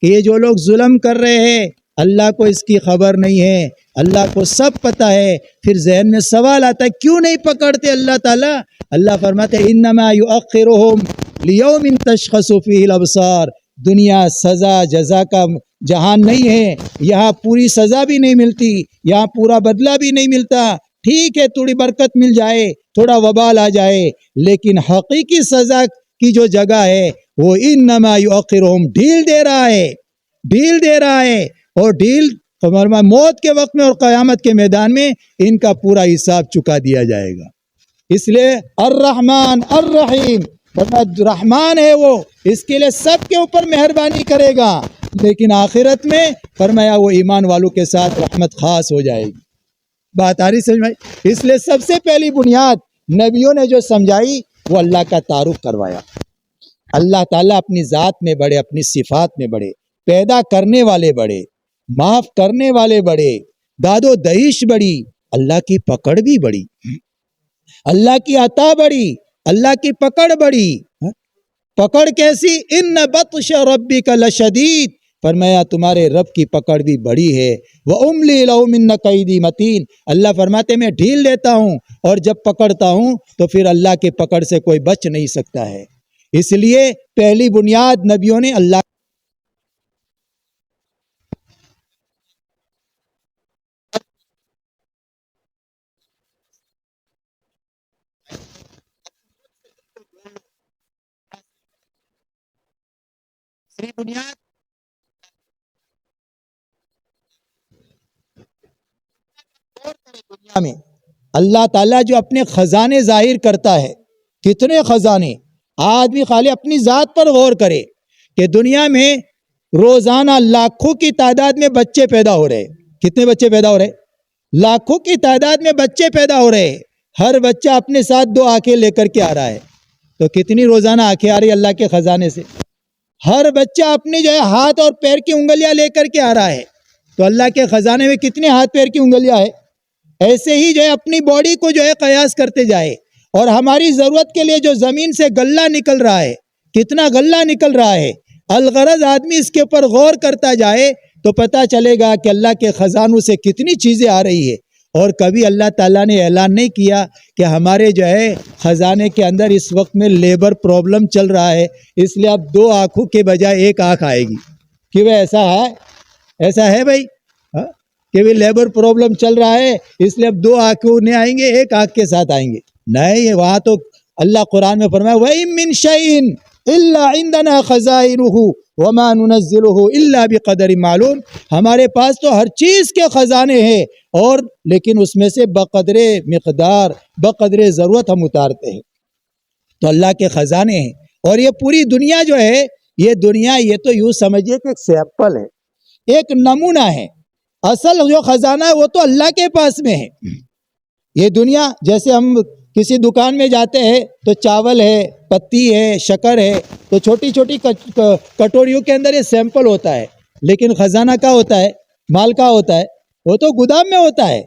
کہ یہ جو لوگ ظلم کر رہے ہیں اللہ کو اس کی خبر نہیں ہے، اللہ کو سب پتہ ہے. پھر ذہن میں سوال آتا ہے کیوں نہیں پکڑتے اللہ تعالیٰ؟ اللہ فرماتے ہیں انما یؤخرہم لیوم تشخص فیہ الابصار. دنیا سزا جزا کا جہان نہیں ہے، یہاں پوری سزا بھی نہیں ملتی، یہاں پورا بدلہ بھی نہیں ملتا. ٹھیک ہے تھوڑی برکت مل جائے، تھوڑا وبال آ جائے، لیکن حقیقی سزا کی جو جگہ ہے وہ انما یؤخرہم ڈھیل دے رہا ہے اور ڈھیل موت کے وقت میں اور قیامت کے میدان میں ان کا پورا حساب چکا دیا جائے گا. اس لیے الرحمن الرحیم، رحمان ہے وہ، اس کے لیے سب کے اوپر مہربانی کرے گا، لیکن آخرت میں فرمایا وہ ایمان والوں کے ساتھ رحمت خاص ہو جائے گی. بات آ رہی سمجھ میں؟ اس لیے سب سے پہلی بنیاد نبیوں نے جو سمجھائی وہ اللہ کا تعارف کروایا. اللہ تعالیٰ اپنی ذات میں بڑے، اپنی صفات میں بڑے، پیدا کرنے والے بڑے، معاف کرنے والے بڑے، داد و دہیش بڑی، اللہ کی پکڑ بھی بڑی، اللہ کی عطا بڑی، اللہ کی پکڑ بڑی. پکڑ کیسی؟ ان بطش ربک لشدید، فرمایا تمہارے رب کی پکڑ بھی بڑی ہے. وَأُمْلِي لَهُمْ إِنَّ كَيْدِي مَتِينٌ. اللہ فرماتے میں ڈھیل دیتا ہوں اور جب پکڑتا ہوں تو پھر اللہ کے پکڑ سے کوئی بچ نہیں سکتا ہے. اس لیے پہلی بنیاد نبیوں نے اللہ بنیاد دنیا میں اللہ تعالیٰ جو اپنے خزانے ظاہر کرتا ہے. کتنے خزانے؟ آدمی خالی اپنی ذات پر غور کرے کہ دنیا میں روزانہ لاکھوں کی تعداد میں بچے پیدا ہو رہے. کتنے بچے پیدا ہو رہے؟ لاکھوں کی تعداد میں بچے پیدا ہو رہے. ہر بچہ اپنے ساتھ 2 آنکھیں لے کر کے آ رہا ہے. تو کتنی روزانہ آنکھیں آ رہی اللہ کے خزانے سے؟ ہر بچہ اپنے جو ہے ہاتھ اور پیر کی انگلیاں لے کر کے آ رہا ہے. تو اللہ کے خزانے میں کتنے ہاتھ پیر کی انگلیاں ہے؟ ایسے ہی جو ہے اپنی باڈی کو جو ہے قیاس کرتے جائے اور ہماری ضرورت کے لیے جو زمین سے غلہ نکل رہا ہے، کتنا غلہ نکل رہا ہے، الغرض آدمی اس کے اوپر غور کرتا جائے تو پتہ چلے گا کہ اللہ کے خزانوں سے کتنی چیزیں آ رہی ہے۔ اور کبھی اللہ تعالیٰ نے اعلان نہیں کیا کہ ہمارے جو ہے خزانے کے اندر اس وقت میں لیبر پرابلم چل رہا ہے، اس لیے اب 2 آنکھوں کے بجائے 1 آنکھ آئے گی، کہ وہ ایسا ہے بھائی، کہ وہ لیبر پرابلم چل رہا ہے اس لیے اب 2 آنکھوں نہیں آئیں گے، 1 آنکھ کے ساتھ آئیں گے؟ نہیں، وہاں تو اللہ قرآن میں فرمایا وَإِن مِّن شَيْءٍ إِلَّا عِندَنَا خَزَائِنُهُ وَمَا نُنَزِّلُهُ إِلَّا بِقَدَرٍ معلوم، ہمارے پاس تو ہر چیز کے خزانے ہیں، اور لیکن اس میں سے بقدر مقدار، بقدر ضرورت ہم اتارتے ہیں۔ تو اللہ کے خزانے ہیں، اور یہ پوری دنیا جو ہے، یہ دنیا یہ تو یوں سمجھیے کہ ایک سیمپل ہے، ایک نمونہ ہے، اصل جو خزانہ ہے وہ تو اللہ کے پاس میں ہے۔ یہ دنیا جیسے ہم کسی دکان میں جاتے ہیں تو چاول ہے، پتی ہے، شکر ہے، تو چھوٹی چھوٹی کٹوریوں کے اندر یہ سیمپل ہوتا ہے، لیکن خزانہ کا ہوتا ہے، مال کا ہوتا ہے، وہ تو گودام میں ہوتا ہے۔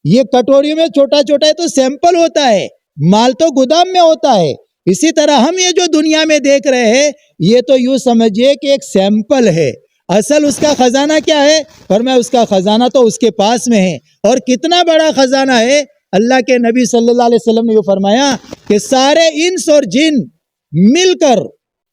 یہ کٹوریوں میں چھوٹا چھوٹا ہے تو سیمپل ہوتا ہے، مال تو گودام میں ہوتا ہے۔ اسی طرح ہم یہ جو دنیا میں دیکھ رہے ہیں یہ تو یوں سمجھیے کہ ایک سیمپل ہے، اصل اس کا خزانہ کیا ہے؟ فرمایا اس کا خزانہ تو اس کے پاس میں ہے، اور کتنا بڑا خزانہ ہے۔ اللہ کے نبی صلی اللہ علیہ وسلم نے یہ فرمایا کہ سارے انس اور جن مل کر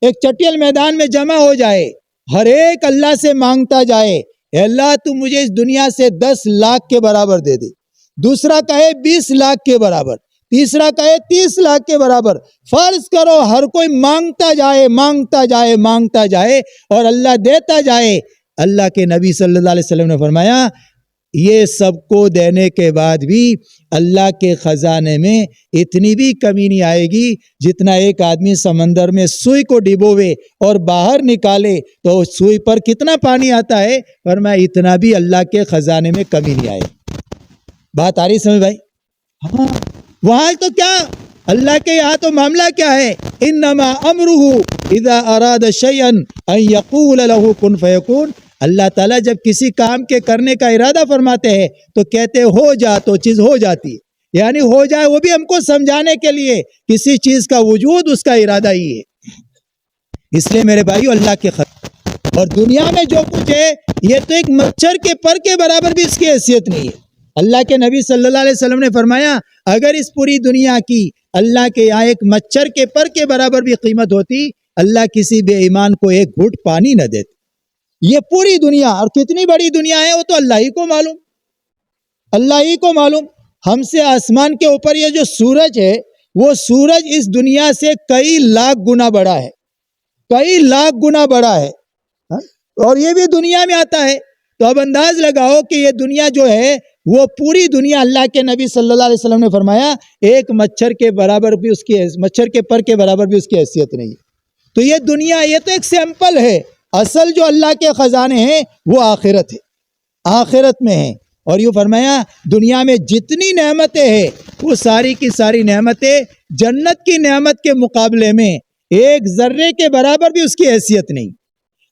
ایک چٹیل میدان میں جمع ہو جائے، ہر ایک اللہ سے مانگتا جائے اے اللہ تو مجھے اس دنیا سے 10 لاکھ کے برابر دے دے، دوسرا کہے 20 لاکھ کے برابر، تیسرا کہے 30 لاکھ کے برابر، فرض کرو ہر کوئی مانگتا جائے مانگتا جائے مانگتا جائے اور اللہ دیتا جائے۔ اللہ کے نبی صلی اللہ علیہ وسلم نے فرمایا یہ سب کو دینے کے بعد بھی اللہ کے خزانے میں اتنی بھی کمی نہیں آئے گی، جتنا ایک آدمی سمندر میں سوئی کو ڈبوے اور باہر نکالے تو اس سوئی پر کتنا پانی آتا ہے، فرمایا اتنا بھی اللہ کے خزانے میں کمی نہیں آئے۔ بات آ رہی سمجھ بھائی؟ ہاں، وہاں تو کیا اللہ کے یہاں تو معاملہ کیا ہے، انما امرہ اذا اراد شیئا ان یقول له کن فیکون۔ اللہ تعالیٰ جب کسی کام کے کرنے کا ارادہ فرماتے ہیں تو کہتے ہو جا تو چیز ہو جاتی ہے، یعنی ہو جائے، وہ بھی ہم کو سمجھانے کے لیے کسی چیز کا وجود اس کا ارادہ ہی ہے۔ اس لیے میرے بھائیو اللہ کے خزانے اور دنیا میں جو کچھ ہے یہ تو ایک مچھر کے پر کے برابر بھی اس کی حیثیت نہیں ہے۔ اللہ کے نبی صلی اللہ علیہ وسلم نے فرمایا اگر اس پوری دنیا کی اللہ کے یہاں ایک مچھر کے پر کے برابر بھی قیمت ہوتی، اللہ کسی بے ایمان کو ایک گھٹ پانی نہ دیتے۔ یہ پوری دنیا، اور کتنی بڑی دنیا ہے وہ تو اللہ ہی کو معلوم، اللہ ہی کو معلوم۔ ہم سے آسمان کے اوپر یہ جو سورج ہے وہ سورج اس دنیا سے کئی لاکھ گنا بڑا ہے، کئی لاکھ گنا بڑا ہے، اور یہ بھی دنیا میں آتا ہے۔ تو اب انداز لگاؤ کہ یہ دنیا جو ہے وہ پوری دنیا، اللہ کے نبی صلی اللہ علیہ وسلم نے فرمایا ایک مچھر کے برابر بھی اس کی، مچھر کے پر کے برابر بھی اس کی حیثیت نہیں ہے۔ تو یہ دنیا یہ تو ایک سیمپل ہے، اصل جو اللہ کے خزانے ہیں وہ آخرت ہے، آخرت میں ہیں۔ اور یہ فرمایا دنیا میں جتنی نعمتیں ہیں وہ ساری کی ساری نعمتیں جنت کی نعمت کے مقابلے میں ایک ذرے کے برابر بھی اس کی حیثیت نہیں۔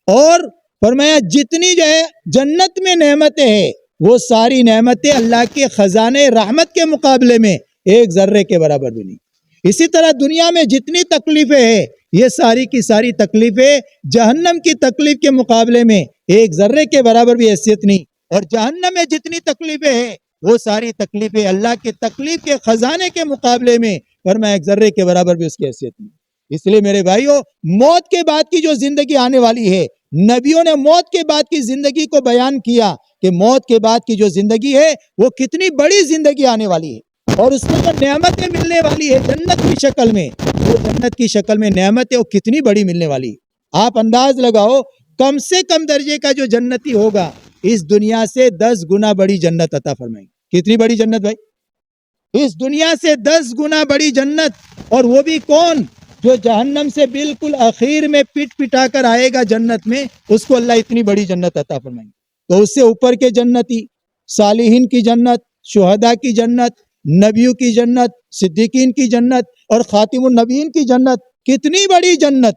اور فرمایا جتنی جو ہے جنت میں نعمتیں ہیں وہ ساری نعمتیں اللہ کے خزانے رحمت کے مقابلے میں ایک ذرے کے برابر بھی نہیں۔ اسی طرح دنیا میں جتنی تکلیفیں ہیں یہ ساری کی ساری تکلیفیں جہنم کی تکلیف کے مقابلے میں ایک ذرے کے برابر بھی حیثیت نہیں، اور جہنم میں جتنی تکلیفیں ہیں وہ ساری تکلیفیں اللہ کے تکلیف کے خزانے کے مقابلے میں فرمایا ایک ذرے کے برابر بھی اس کی حیثیت نہیں۔ اس لیے میرے بھائیو موت کے بعد کی جو زندگی آنے والی ہے، نبیوں نے موت کے بعد کی زندگی کو بیان کیا کہ موت کے بعد کی جو زندگی ہے وہ کتنی بڑی زندگی آنے والی ہے، اور اس میں جو نعمتیں ملنے والی ہے جنت کی شکل میں، وہ جنت کی شکل میں نعمتیں وہ کتنی بڑی ملنے والی ہے۔ آپ انداز لگاؤ کم سے کم درجے کا جو جنتی ہوگا اس دنیا سے 10 گنا بڑی جنت عطا فرمائیں گے۔ کتنی بڑی جنت بھائی؟ اس دنیا سے 10 گنا بڑی جنت، اور وہ بھی کون؟ جو جہنم سے بالکل اخیر میں پٹ پٹا کر آئے گا جنت میں، اس کو اللہ اتنی بڑی جنت عطا فرمائیں گے۔ تو اس سے اوپر کے جنتی صالحین کی جنت، شہداء کی جنت، نبیوں کی جنت، صدیقین کی جنت اور خاتم النبیین کی جنت، کتنی بڑی جنت۔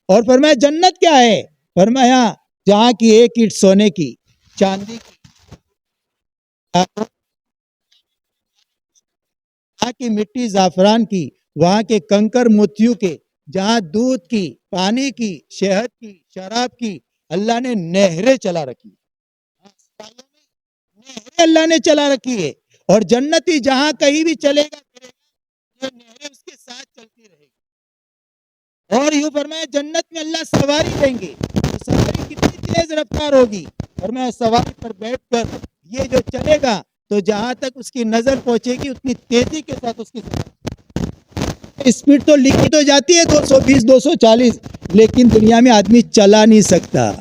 اور فرمایا جنت کیا ہے؟ فرمایا جہاں کی ایک اینٹ سونے کی، چاندی کی، وہاں کی مٹی زعفران کی، وہاں کے کنکر موتیوں کے، جہاں دودھ کی، پانی کی، شہد کی، شراب کی اللہ نے نہریں چلا رکھی، نہریں اللہ نے چلا رکھی ہے، اور جنتی جہاں کہیں بھی چلے گا یہ نہریں اس کے ساتھ چلتی رہے گی۔ اور یوں فرمایا جنت میں اللہ سواری دیں گے، سواری کتنی تیز رفتار ہوگی، فرمایا سواری پر بیٹھ کر یہ جو چلے گا تو جہاں تک اس کی نظر پہنچے گی اتنی تیزی کے ساتھ اس کی اسپیڈ تو لکھی تو جاتی ہے 220 240، لیکن دنیا میں آدمی چلا نہیں سکتا،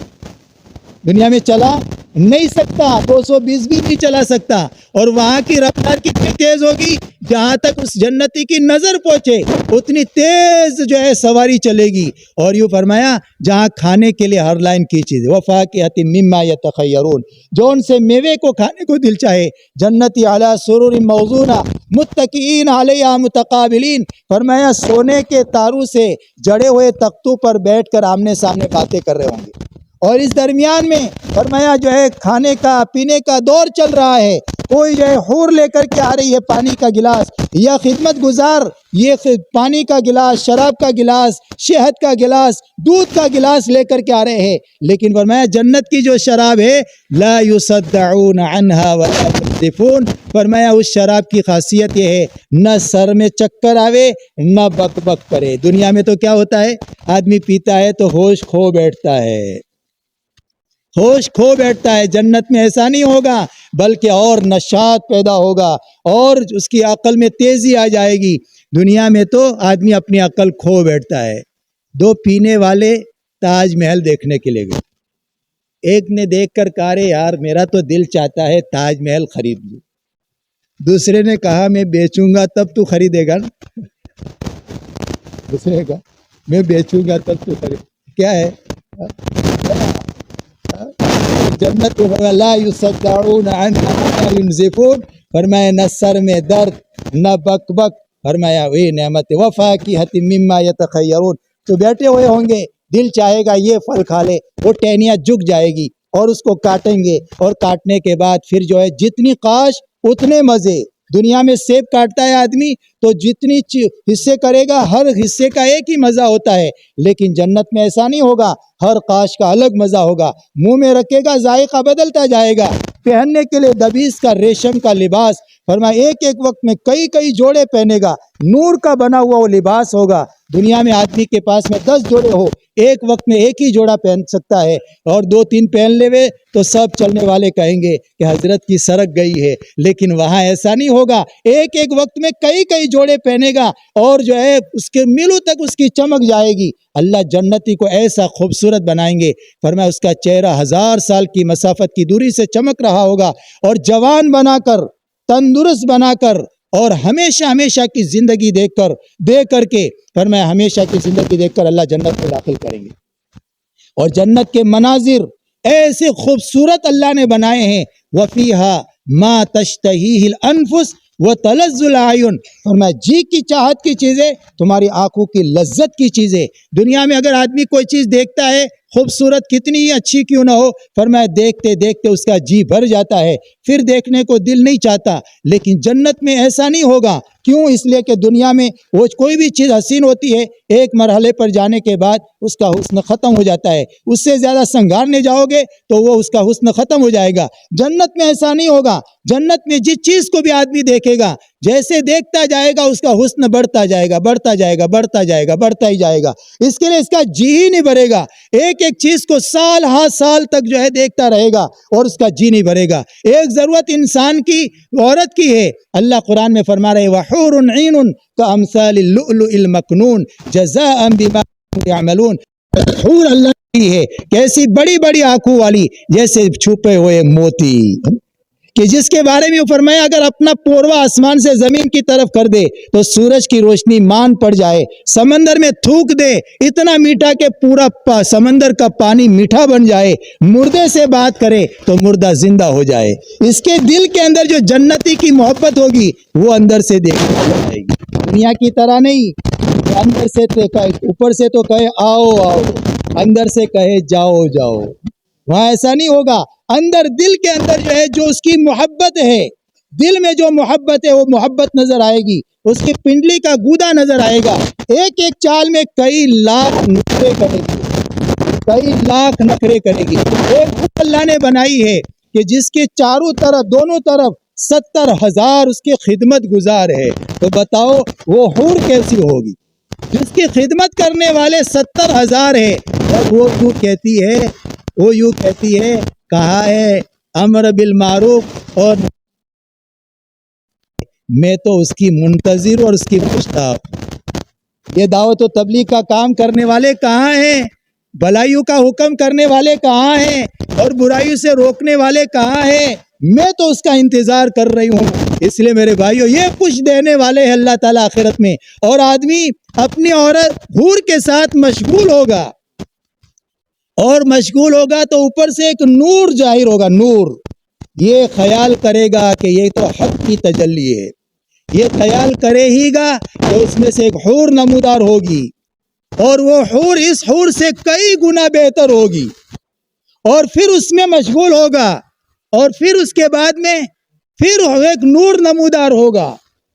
دنیا میں چلا نہیں سکتا، 220 بھی نہیں چلا سکتا، اور وہاں کی رفتار کتنی تیز ہوگی، جہاں تک اس جنتی کی نظر پہنچے اتنی تیز جو ہے سواری چلے گی۔ اور یوں فرمایا جہاں کھانے کے لیے ہر لائن کی چیز وفاکہۃ مما یتخیرون، جو ان سے میوے کو کھانے کو دل چاہے، جنتی علی سرر موضونہ متکئین علیہا متقابلین، فرمایا سونے کے تاروں سے جڑے ہوئے تختوں پر بیٹھ کر آمنے سامنے باتیں کر رہے ہوں گے، اور اس درمیان میں فرمایا جو ہے کھانے کا پینے کا دور چل رہا ہے، کوئی جو ہے حور لے کر کے آ رہی ہے پانی کا گلاس، یا خدمت گزار یہ پانی کا گلاس، شراب کا گلاس، شہد کا گلاس، دودھ کا گلاس لے کر کے آ رہے ہیں، لیکن فرمایا جنت کی جو شراب ہے لا یصدعون عنہا ولا ينزفون، فرمایا اس شراب کی خاصیت یہ ہے نہ سر میں چکر آوے نہ بک بک کرے۔ دنیا میں تو کیا ہوتا ہے، آدمی پیتا ہے تو ہوش کھو بیٹھتا ہے، ہوش کھو بیٹھتا ہے، جنت میں ایسا نہیں ہوگا، بلکہ اور نشاط پیدا ہوگا اور اس کی عقل میں تیزی آ جائے گی۔ دنیا میں تو آدمی اپنی عقل کھو بیٹھتا ہے۔ دو پینے والے تاج محل دیکھنے کے لیے گئے، ایک نے دیکھ کر کہا رے یار میرا تو دل چاہتا ہے تاج محل خرید لوں، دوسرے نے کہا میں بیچوں گا تب تو خریدے گا نا، دوسرے نے کہا میں بیچوں گا تب تو خرید، کیا ہے جنت لا یصدعون عنہا ولا ينزفون، فرمایا نہ سر میں درد نہ بک بک، فرمایا وہی نعمت وفاکہۃ مما یتخیرون، تو بیٹھے ہوئے ہوں گے دل چاہے گا یہ پھل کھا لے، وہ ٹہنیاں جھک جائے گی اور اس کو کاٹیں گے، اور کاٹنے کے بعد پھر جو ہے جتنی کاش اتنے مزے۔ دنیا میں سیب کاٹتا ہے آدمی تو جتنی حصے کرے گا ہر حصے کا ایک ہی مزہ ہوتا ہے، لیکن جنت میں ایسا نہیں ہوگا، ہر کاش کا الگ مزہ ہوگا، منہ میں رکھے گا ذائقہ بدلتا جائے گا، پہننے کے لیے دبیس کا ریشم کا لباس، فرمایا ایک ایک وقت میں کئی کئی جوڑے پہنے گا، نور کا بنا ہوا وہ لباس ہوگا۔ دنیا میں آدمی کے پاس میں 10 جوڑے ہو، ایک وقت میں ایک ہی جوڑا پہن سکتا ہے، اور 2-3 پہن لے وے تو سب چلنے والے کہیں گے کہ حضرت کی سرک گئی ہے، لیکن وہاں ایسا نہیں ہوگا، ایک ایک وقت میں کئی کئی جوڑے پہنے گا، اور جو ہے اس کے ملوں تک اس کی چمک جائے گی۔ اللہ جنتی کو ایسا خوبصورت بنائیں گے، فرمایا اس کا چہرہ 1000 سال کی مسافت کی دوری سے چمک رہا ہوگا، اور جوان بنا کر تندرست بنا کر اور ہمیشہ ہمیشہ کی زندگی دے کر کے فرمایا ہمیشہ کی زندگی دیکھ کر اللہ جنت میں داخل کریں گے۔ اور جنت کے مناظر ایسے خوبصورت اللہ نے بنائے ہیں، وَفِيهَا مَا تَشْتَهِيهِ الْأَنفُسُ وَتَلَذُّ الْأَعْيُنُ، فرمایا جی کی چاہت کی چیزیں، تمہاری آنکھوں کی لذت کی چیزیں۔ دنیا میں اگر آدمی کوئی چیز دیکھتا ہے خوبصورت کتنی ہی اچھی کیوں نہ ہو، فرمایا دیکھتے دیکھتے اس کا جی بھر جاتا ہے، پھر دیکھنے کو دل نہیں چاہتا، لیکن جنت میں ایسا نہیں ہوگا۔ کیوں؟ اس لیے کہ دنیا میں وہ کوئی بھی چیز حسین ہوتی ہے، ایک مرحلے پر جانے کے بعد اس کا حسن ختم ہو جاتا ہے، اس سے زیادہ سنگارنے جاؤ گے تو وہ اس کا حسن ختم ہو جائے گا۔ جنت میں ایسا نہیں ہوگا، جنت میں جس چیز کو بھی آدمی دیکھے گا، جیسے دیکھتا جائے گا اس کا حسن بڑھتا جائے گا، بڑھتا جائے گا، بڑھتا جائے گا، بڑھتا ہی جائے گا، اس کے لیے اس کا جی ہی نہیں بھرے گا، ایک ایک چیز کو سال ہا سال تک جو ہے دیکھتا رہے گا اور اس کا جی نہیں بھرے گا۔ ایک ضرورت انسان کی، عورت کی ہے، اللہ قرآن میں فرما رہے وَحُورٌ عِینٌ کَأَمْثَالِ اللُّؤْلُؤِ الْمَكْنُونِ جَزَاءً بِمَا كَانُوا يَعْمَلُونَ، حور اللہ کی ہے کیسی بڑی بڑی آنکھوں والی، جیسے چھپے ہوئے موتی، کہ جس کے بارے میں فرمایا اگر اپنا پوروا آسمان سے زمین کی طرف کر دے تو سورج کی روشنی مان پڑ جائے، سمندر میں تھوک دے اتنا میٹھا کہ پورا سمندر کا پانی میٹھا بن جائے، مردے سے بات کرے تو مردہ زندہ ہو جائے، اس کے دل کے اندر جو جنتی کی محبت ہوگی وہ اندر سے دیکھنے جائے گی، دنیا کی طرح نہیں، اندر سے اوپر سے تو کہے آؤ آؤ، اندر سے کہے جاؤ جاؤ، وہاں ایسا نہیں ہوگا، اندر دل کے اندر جو ہے جو اس کی محبت ہے، دل میں جو محبت ہے وہ محبت نظر آئے گی، اس کی پنڈلی کا گودا نظر آئے گا، ایک ایک چال میں کئی لاکھ نخرے کرے گی، کئی لاکھ نخرے کرے گی۔ ایک اللہ نے بنائی ہے کہ جس کے چاروں طرف دونوں طرف 70,000 اس کے خدمت گزار ہے، تو بتاؤ وہ حور کیسی ہوگی جس کی خدمت کرنے والے 70,000 ہے، اور وہ یوں کہتی ہے کہا ہے امر بالمعروف، اور میں تو اس کی منتظر اور اس کی مشتاق۔ یہ دعوت و تبلیغ کا کام کرنے والے کہاں ہیں؟ بھلائیوں کا حکم کرنے والے کہاں ہیں؟ اور برائیوں سے روکنے والے کہاں ہیں؟ میں تو اس کا انتظار کر رہی ہوں۔ اس لیے میرے بھائیو، یہ کچھ دینے والے ہیں اللہ تعالیٰ آخرت میں، اور آدمی اپنی عورت حور کے ساتھ مشغول ہوگا، اور مشغول ہوگا تو اوپر سے ایک نور ظاہر ہوگا، نور۔ یہ خیال کرے گا کہ یہ تو حق کی تجلی ہے، یہ خیال کرے ہی گا کہ اس میں سے ایک حور نمودار ہوگی، اور وہ حور اس حور سے کئی گنا بہتر ہوگی، اور پھر اس میں مشغول ہوگا، اور پھر اس کے بعد میں پھر ایک نور نمودار ہوگا،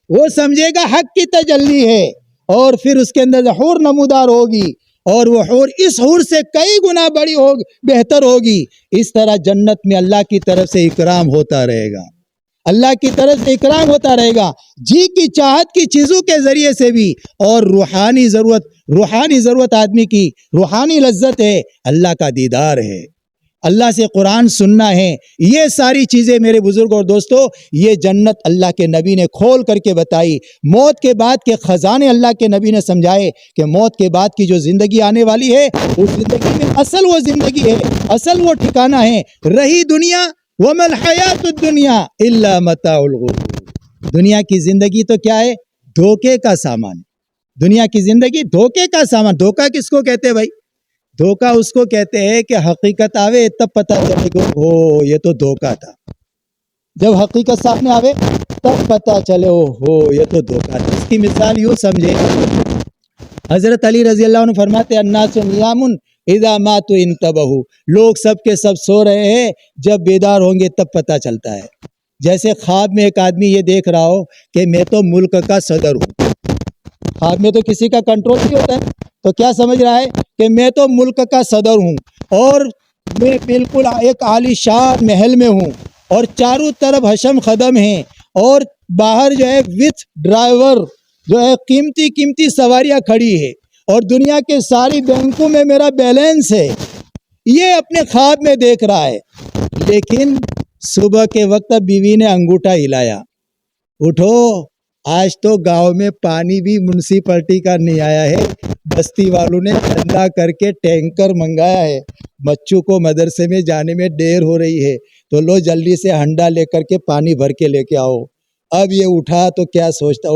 وہ سمجھے گا حق کی تجلی ہے، اور پھر اس کے اندر حور نمودار ہوگی، اور وہ حور اس حور سے کئی گنا بڑی ہوگی، بہتر ہوگی۔ اس طرح جنت میں اللہ کی طرف سے اکرام ہوتا رہے گا، اللہ کی طرف سے اکرام ہوتا رہے گا، جی کی چاہت کی چیزوں کے ذریعے سے بھی، اور روحانی ضرورت آدمی کی روحانی لذت ہے، اللہ کا دیدار ہے، اللہ سے قرآن سننا ہے۔ یہ ساری چیزیں میرے بزرگ اور دوستو، یہ جنت اللہ کے نبی نے کھول کر کے بتائی۔ موت کے بعد کے خزانے اللہ کے نبی نے سمجھائے کہ موت کے بعد کی جو زندگی آنے والی ہے، اس زندگی میں اصل وہ زندگی ہے، اصل وہ ٹھکانہ ہے۔ رہی دنیا، وَمَا الْحَيَاةُ الدُّنْيَا إِلَّا مَتَاعُ الْغُرُورِ، دنیا کی زندگی تو کیا ہے؟ دھوکے کا سامان۔ دنیا کی زندگی دھوکے کا سامان۔ دھوکا کس کو کہتے ہیں بھائی؟ دھوکا اس کو کہتے ہیں کہ حقیقت آوے تب پتہ چلے گا او یہ تو دھوکا تھا، جب حقیقت سامنے آوے تب پتہ چلے او یہ تو دھوکا تھا۔ اس کی مثال یوں سمجھے، حضرت علی رضی اللہ عنہ فرماتے ہیں الناس نیام اذا ماتوا انتبہوا، لوگ سب کے سب سو رہے ہیں، جب بیدار ہوں گے تب پتہ چلتا ہے۔ جیسے خواب میں ایک آدمی یہ دیکھ رہا ہو کہ میں تو ملک کا صدر ہوں، خواب میں تو کسی کا کنٹرول نہیں ہوتا ہے، تو کیا سمجھ رہا ہے کہ میں تو ملک کا صدر ہوں، اور میں بالکل ایک عالی شان محل میں ہوں، اور چاروں طرف حشم خدم ہیں، اور باہر جو ہے وتھ ڈرائیور جو ہے قیمتی سواریاں کھڑی ہے، اور دنیا کے ساری بینکوں میں میرا بیلنس ہے، یہ اپنے خواب میں دیکھ رہا ہے۔ لیکن صبح کے وقت بیوی نے انگوٹھا ہلایا، اٹھو آج تو گاؤں میں پانی بھی میونسپلٹی کا نہیں آیا ہے، بستی والوں نے ٹھنڈا کر کے ٹینکر منگایا ہے، بچوں کو مدرسے میں جانے میں دیر ہو رہی ہے، تو لو جلدی سے ہنڈا لے کر کے پانی بھر کے لے کے آؤ۔ اب یہ اٹھا تو کیا سوچتا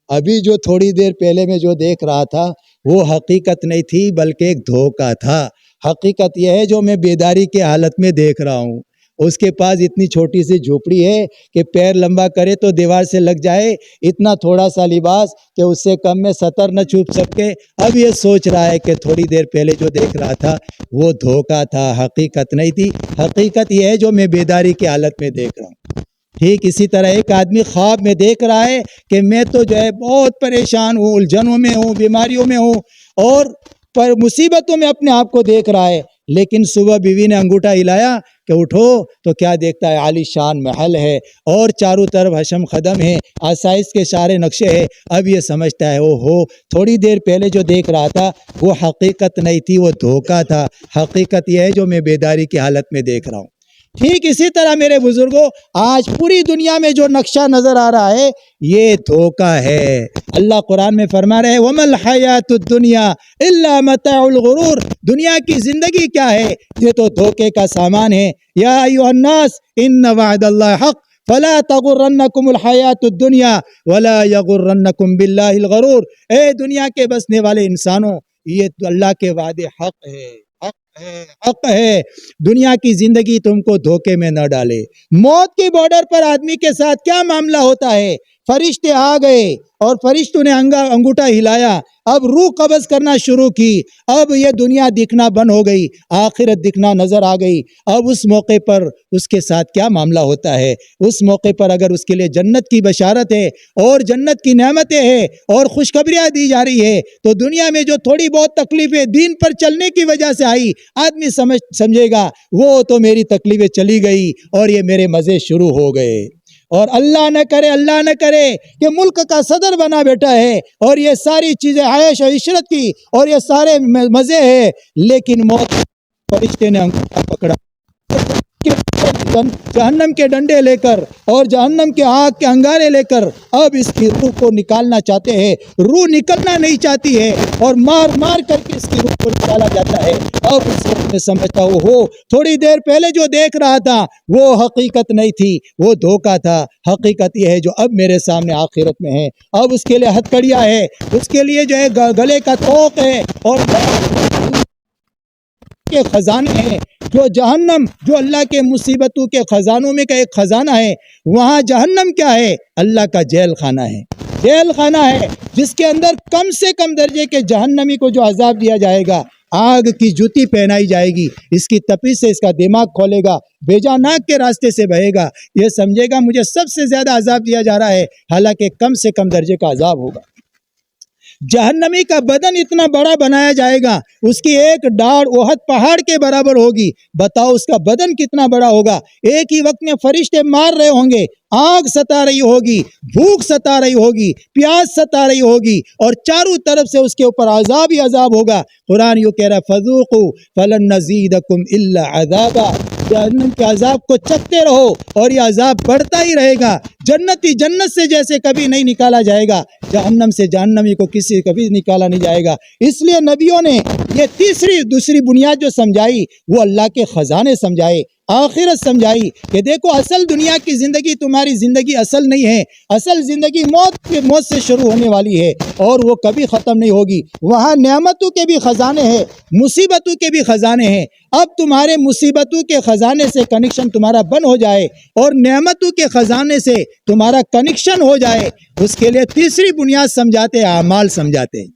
ابھی جو تھوڑی دیر پہلے میں جو دیکھ رہا تھا وہ حقیقت نہیں تھی بلکہ ایک دھوکا تھا۔ حقیقت یہ ہے جو میں بیداری کے حالت میں دیکھ رہا ہوں، اس کے پاس اتنی چھوٹی سی جھوپڑی ہے کہ پیر لمبا کرے تو دیوار سے لگ جائے، اتنا تھوڑا سا لباس کہ اس سے کم میں سطر نہ چھپ سکے۔ اب یہ سوچ رہا ہے کہ تھوڑی دیر پہلے جو دیکھ رہا تھا وہ دھوکا تھا، حقیقت نہیں تھی۔ حقیقت یہ ہے جو میں بیداری کی حالت میں دیکھ رہا ہوں۔ ٹھیک اسی طرح ایک آدمی خواب میں دیکھ رہا ہے کہ میں تو جو ہے بہت پریشان ہوں، الجھنوں میں ہوں، بیماریوں میں ہوں، اور پر مصیبتوں میں اپنے آپ کو دیکھ رہا ہے، لیکن صبح بیوی نے انگوٹھا ہلایا کہ اٹھو تو کیا دیکھتا ہے؟ عالی شان محل ہے، اور چاروں طرف حشم خدم ہے، آسائش کے سارے نقشے ہیں۔ اب یہ سمجھتا ہے تھوڑی دیر پہلے جو دیکھ رہا تھا وہ حقیقت نہیں تھی، وہ دھوکا تھا۔ حقیقت یہ ہے جو میں بیداری کی حالت میں دیکھ رہا ہوں۔ ٹھیک اسی طرح میرے بزرگوں، آج پوری دنیا میں جو نقشہ نظر آ رہا ہے یہ دھوکا ہے۔ اللہ قرآن میں فرما رہے ہیں وَمَا الْحَيَاةُ الدُّنْيَا إِلَّا مَتَاعُ الْغُرُورِ، دنیا کی زندگی کیا ہے؟ یہ تو دھوکے کا سامان ہے۔ یا ایھا الناس ان وعد اللہ حق فلا تغرنکم الحیاۃ الدنیا ولا یغرنکم باللہ الغرور، اے دنیا کے بسنے والے انسانوں، یہ اللہ کے وعدے حق ہے، حق ہے۔ دنیا کی زندگی تم کو دھوکے میں نہ ڈالے۔ موت کے بارڈر پر آدمی کے ساتھ کیا معاملہ ہوتا ہے فرشتے آ گئے اور فرشتوں نے انگوٹھا ہلایا، اب روح قبض کرنا شروع کی، اب یہ دنیا دکھنا بند ہو گئی، آخرت دکھنا نظر آ گئی۔ اب اس موقع پر اس کے ساتھ کیا معاملہ ہوتا ہے؟ اس موقع پر اگر اس کے لیے جنت کی بشارت ہے اور جنت کی نعمتیں ہیں اور خوشخبریاں دی جا رہی ہے، تو دنیا میں جو تھوڑی بہت تکلیفیں دین پر چلنے کی وجہ سے آئی، آدمی سمجھے گا وہ تو میری تکلیفیں چلی گئی اور یہ میرے مزے شروع ہو گئے۔ اور اللہ نہ کرے کہ ملک کا صدر بنا بیٹھا ہے اور یہ ساری چیزیں عیش و عشرت کی اور یہ سارے مزے ہیں، لیکن موت فرشتے نے انگوٹھا پکڑا، جہنم کے ڈنڈے لے کر اور جہنم کے آگ کے انگارے لے کر اب اس کی روح کو نکالنا چاہتے ہیں۔ روح نکلنا نہیں چاہتی ہے اور مار مار کر کے اس کی روح کو نکالا جاتا ہے۔ اب اس وقت میں سمجھتا ہوں تھوڑی دیر پہلے جو دیکھ رہا تھا وہ حقیقت نہیں تھی، وہ دھوکہ تھا۔ حقیقت یہ ہے جو اب میرے سامنے آخرت میں ہے، اب اس کے لیے ہتھکڑیاں ہے، اس کے لیے جو ہے گلے کا طوق ہے اور کے خزانے ہیں۔ جو جہنم، جو اللہ کے مصیبتوں کے خزانوں میں کا ایک خزانہ ہے، وہاں جہنم کیا ہے؟ اللہ کا جیل خانہ ہے، جیل خانہ ہے جس کے اندر کم سے کم درجے کے جہنمی کو جو عذاب دیا جائے گا، آگ کی جوتی پہنائی جائے گی، اس کی تپش سے اس کا دماغ کھولے گا، بیجا ناک کے راستے سے بہے گا، یہ سمجھے گا مجھے سب سے زیادہ عذاب دیا جا رہا ہے، حالانکہ کم سے کم درجے کا عذاب ہوگا۔ جہنمی کا بدن اتنا بڑا بنایا جائے گا، اس کی ایک ڈاڑھ احد پہاڑ کے برابر ہوگی، بتاؤ اس کا بدن کتنا بڑا ہوگا۔ ایک ہی وقت میں فرشتے مار رہے ہوں گے، آگ ستا رہی ہوگی، بھوک ستا رہی ہوگی، پیاس ستا رہی ہوگی، اور چاروں طرف سے اس کے اوپر عذاب ہی عذاب ہوگا۔ قرآن یوں کہہ رہا ہے فَذُوقُوا فَلَن نَّزِيدَكُمْ إِلَّا عَذَابًا، جہنم کے عذاب کو چکھتے رہو اور یہ عذاب بڑھتا ہی رہے گا۔ جنتی جنت سے جیسے کبھی نہیں نکالا جائے گا، جہنم سے جہنمی کو کبھی نکالا نہیں جائے گا۔ اس لیے نبیوں نے یہ دوسری بنیاد جو سمجھائی وہ اللہ کے خزانے سمجھائے، آخرت سمجھائی کہ دیکھو اصل دنیا کی زندگی تمہاری زندگی اصل نہیں ہے، اصل زندگی موت سے شروع ہونے والی ہے اور وہ کبھی ختم نہیں ہوگی۔ وہاں نعمتوں کے بھی خزانے ہیں، مصیبتوں کے بھی خزانے ہیں۔ اب تمہارے مصیبتوں کے خزانے سے کنیکشن تمہارا بند ہو جائے اور نعمتوں کے خزانے سے تمہارا کنیکشن ہو جائے، اس کے لیے تیسری بنیاد سمجھاتے ہیں، اعمال سمجھاتے ہیں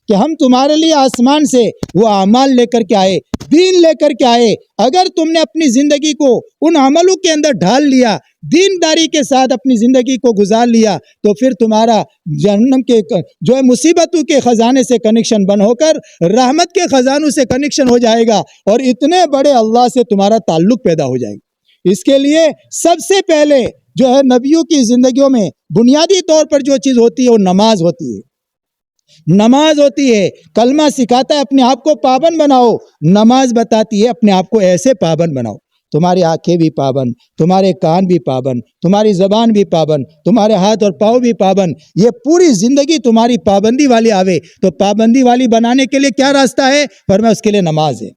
کہ ہم تمہارے لیے آسمان سے وہ اعمال لے کر کے آئے، دین لے کر کے آئے۔ اگر تم نے اپنی زندگی کو ان عملوں کے اندر ڈھال لیا، دینداری کے ساتھ اپنی زندگی کو گزار لیا، تو پھر تمہارا جہنم کے جو ہے مصیبتوں کے خزانے سے کنیکشن بن ہو کر رحمت کے خزانوں سے کنیکشن ہو جائے گا اور اتنے بڑے اللہ سے تمہارا تعلق پیدا ہو جائے گا۔ اس کے لیے سب سے پہلے جو ہے نبیوں کی زندگیوں میں بنیادی طور پر جو چیز ہوتی ہے وہ نماز ہوتی ہے، نماز ہوتی ہے۔ کلمہ سکھاتا ہے اپنے آپ کو پابند بناؤ، نماز بتاتی ہے اپنے آپ کو ایسے پابند بناؤ، تمہاری آنکھیں بھی پابند، تمہارے کان بھی پابند، تمہاری زبان بھی پابند، تمہارے ہاتھ اور پاؤں بھی پابند، یہ پوری زندگی تمہاری پابندی والی آوے۔ تو پابندی والی بنانے کے لیے کیا راستہ ہے؟ فرمایا اس کے لیے نماز ہے،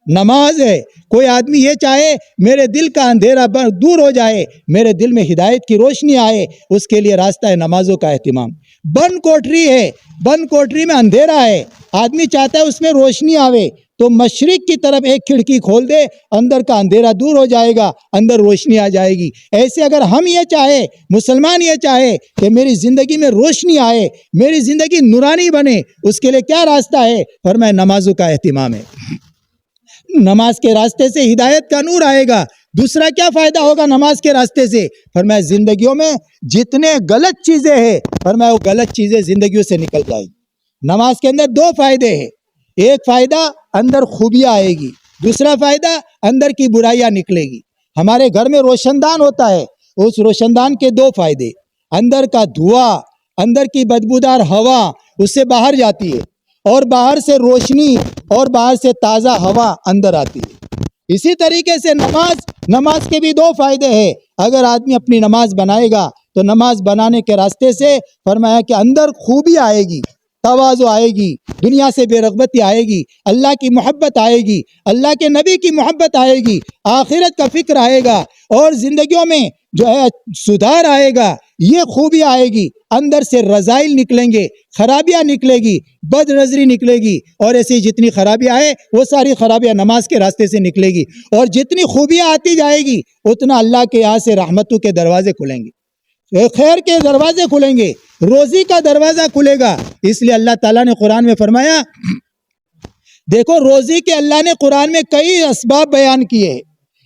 نماز ہے۔ کوئی آدمی یہ چاہے میرے دل کا اندھیرا دور ہو جائے، میرے دل میں ہدایت کی روشنی آئے، اس کے لیے راستہ ہے نمازوں کا اہتمام۔ بند کوٹری ہے، بند کوٹری میں اندھیرا ہے، آدمی چاہتا ہے اس میں روشنی آوے، تو مشرق کی طرف ایک کھڑکی کھول دے، اندر کا اندھیرا دور ہو جائے گا، اندر روشنی آ جائے گی۔ ایسے اگر ہم یہ چاہے، مسلمان یہ چاہے کہ میری زندگی میں روشنی آئے، میری زندگی نورانی بنے، اس کے لیے کیا راستہ ہے؟ فرمایا نمازوں کا اہتمام ہے۔ نماز کے راستے سے ہدایت کا نور آئے گا۔ دوسرا کیا فائدہ ہوگا نماز کے راستے سے؟ فرمایا زندگیوں میں جتنے غلط چیزیں ہیں، فرمایا وہ غلط چیزیں زندگیوں سے نکل جائیں گی۔ نماز کے اندر دو فائدے ہیں، ایک فائدہ اندر خوبیاں آئے گی، دوسرا فائدہ اندر کی برائیاں نکلے گی۔ ہمارے گھر میں روشن دان ہوتا ہے، اس روشن دان کے دو فائدے، اندر کا دھواں، اندر کی بدبودار ہوا اس سے باہر جاتی ہے اور باہر سے روشنی اور باہر سے تازہ ہوا اندر آتی ہے۔ اسی طریقے سے نماز کے بھی دو فائدے ہیں۔ اگر آدمی اپنی نماز بنائے گا تو نماز بنانے کے راستے سے فرمایا کہ اندر خوبی آئے گی، تواضع آئے گی، دنیا سے بے رغبتی آئے گی، اللہ کی محبت آئے گی، اللہ کے نبی کی محبت آئے گی، آخرت کا فکر آئے گا اور زندگیوں میں جو ہے سدھار آئے گا، یہ خوبی آئے گی۔ اندر سے رذائل نکلیں گے، خرابیاں نکلے گی، بد نظری نکلے گی، اور ایسی جتنی خرابیاں آئے وہ ساری خرابیاں نماز کے راستے سے نکلے گی، اور جتنی خوبیاں آتی جائے گی اتنا اللہ کے یہاں سے رحمتوں کے دروازے کھلیں گے۔ خیر کے دروازے کھلیں گے، روزی کا دروازہ کھلے گا۔ اس لیے اللہ تعالیٰ نے قرآن میں فرمایا، دیکھو روزی کے اللہ نے قرآن میں کئی اسباب بیان کیے۔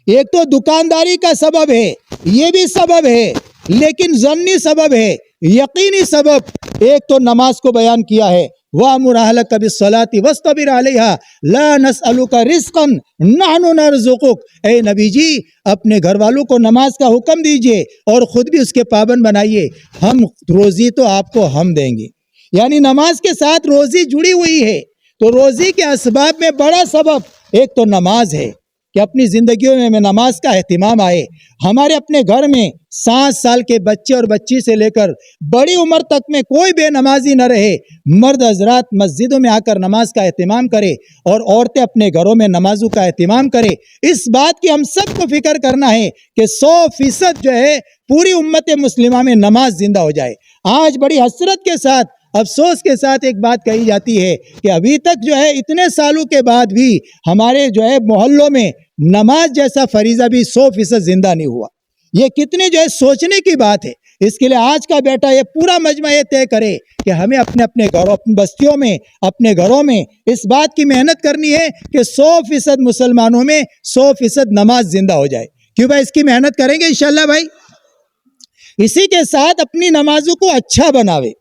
ایک تو دکانداری کا سبب ہے، یہ بھی سبب ہے، لیکن ضمنی سبب ہے، یقینی سبب ایک تو نماز کو بیان کیا ہے۔ وَأْمُرْ أَهْلَكَ بِالصَّلَاةِ وَاصْطَبِرْ عَلَيْهَا لَا نَسْأَلُكَ رِزْقًا نَحْنُ نَرْزُقُكَ۔ اے نبی جی اپنے گھر والوں کو نماز کا حکم دیجئے اور خود بھی اس کے پابند بنائیے، ہم روزی تو آپ کو ہم دیں گے۔ یعنی نماز کے ساتھ روزی جڑی ہوئی ہے۔ تو روزی کے اسباب میں بڑا سبب ایک تو نماز ہے کہ اپنی زندگیوں میں نماز کا اہتمام آئے۔ ہمارے اپنے گھر میں 7 سال کے بچے اور بچی سے لے کر بڑی عمر تک میں کوئی بے نمازی نہ رہے۔ مرد حضرات مسجدوں میں آ کر نماز کا اہتمام کرے اور عورتیں اپنے گھروں میں نمازوں کا اہتمام کرے۔ اس بات کی ہم سب کو فکر کرنا ہے کہ 100% جو ہے پوری امت مسلمہ میں نماز زندہ ہو جائے۔ آج بڑی حسرت کے ساتھ، افسوس کے ساتھ ایک بات کہی جاتی ہے کہ ابھی تک جو ہے اتنے سالوں کے بعد بھی ہمارے جو ہے محلوں میں نماز جیسا فریضہ بھی 100% زندہ نہیں ہوا۔ یہ کتنی جو ہے سوچنے کی بات ہے۔ اس کے لیے آج کا بیٹا یہ پورا مجمع یہ طے کرے کہ ہمیں اپنے گھروں، اپنی بستیوں میں، اپنے گھروں میں اس بات کی محنت کرنی ہے کہ 100% مسلمانوں میں 100% نماز زندہ ہو جائے۔ کیوں بھائی؟ اس کی محنت کریں گے انشاءاللہ بھائی۔ اسی کے ساتھ اپنی نمازوں کو اچھا بناوے،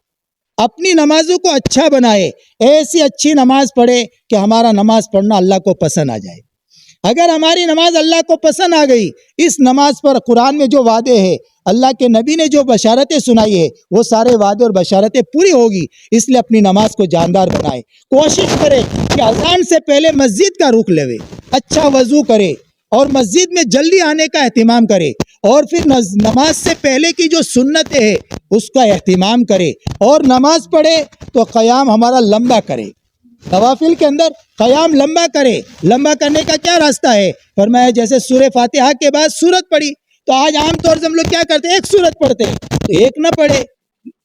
اپنی نمازوں کو اچھا بنائے، ایسی اچھی نماز پڑھے کہ ہمارا نماز پڑھنا اللہ کو پسند آ جائے۔ اگر ہماری نماز اللہ کو پسند آ گئی، اس نماز پر قرآن میں جو وعدے ہیں، اللہ کے نبی نے جو بشارتیں سنائی ہے، وہ سارے وعدے اور بشارتیں پوری ہوگی۔ اس لیے اپنی نماز کو جاندار بنائے، کوشش کرے کہ اذان سے پہلے مسجد کا رخ لے، اچھا وضو کرے اور مسجد میں جلدی آنے کا اہتمام کرے، اور پھر نماز سے پہلے کی جو سنتیں ہیں اس کا اہتمام کرے، اور نماز پڑھے تو قیام ہمارا لمبا کرے، نوافل کے اندر قیام لمبا کرے۔ لمبا کرنے کا کیا راستہ ہے؟ فرمایا جیسے سورہ فاتحہ کے بعد سورت پڑھی، تو آج عام طور سے ہم لوگ کیا کرتے ہیں؟ ایک سورت پڑھتے ہیں، تو ایک نہ پڑھے،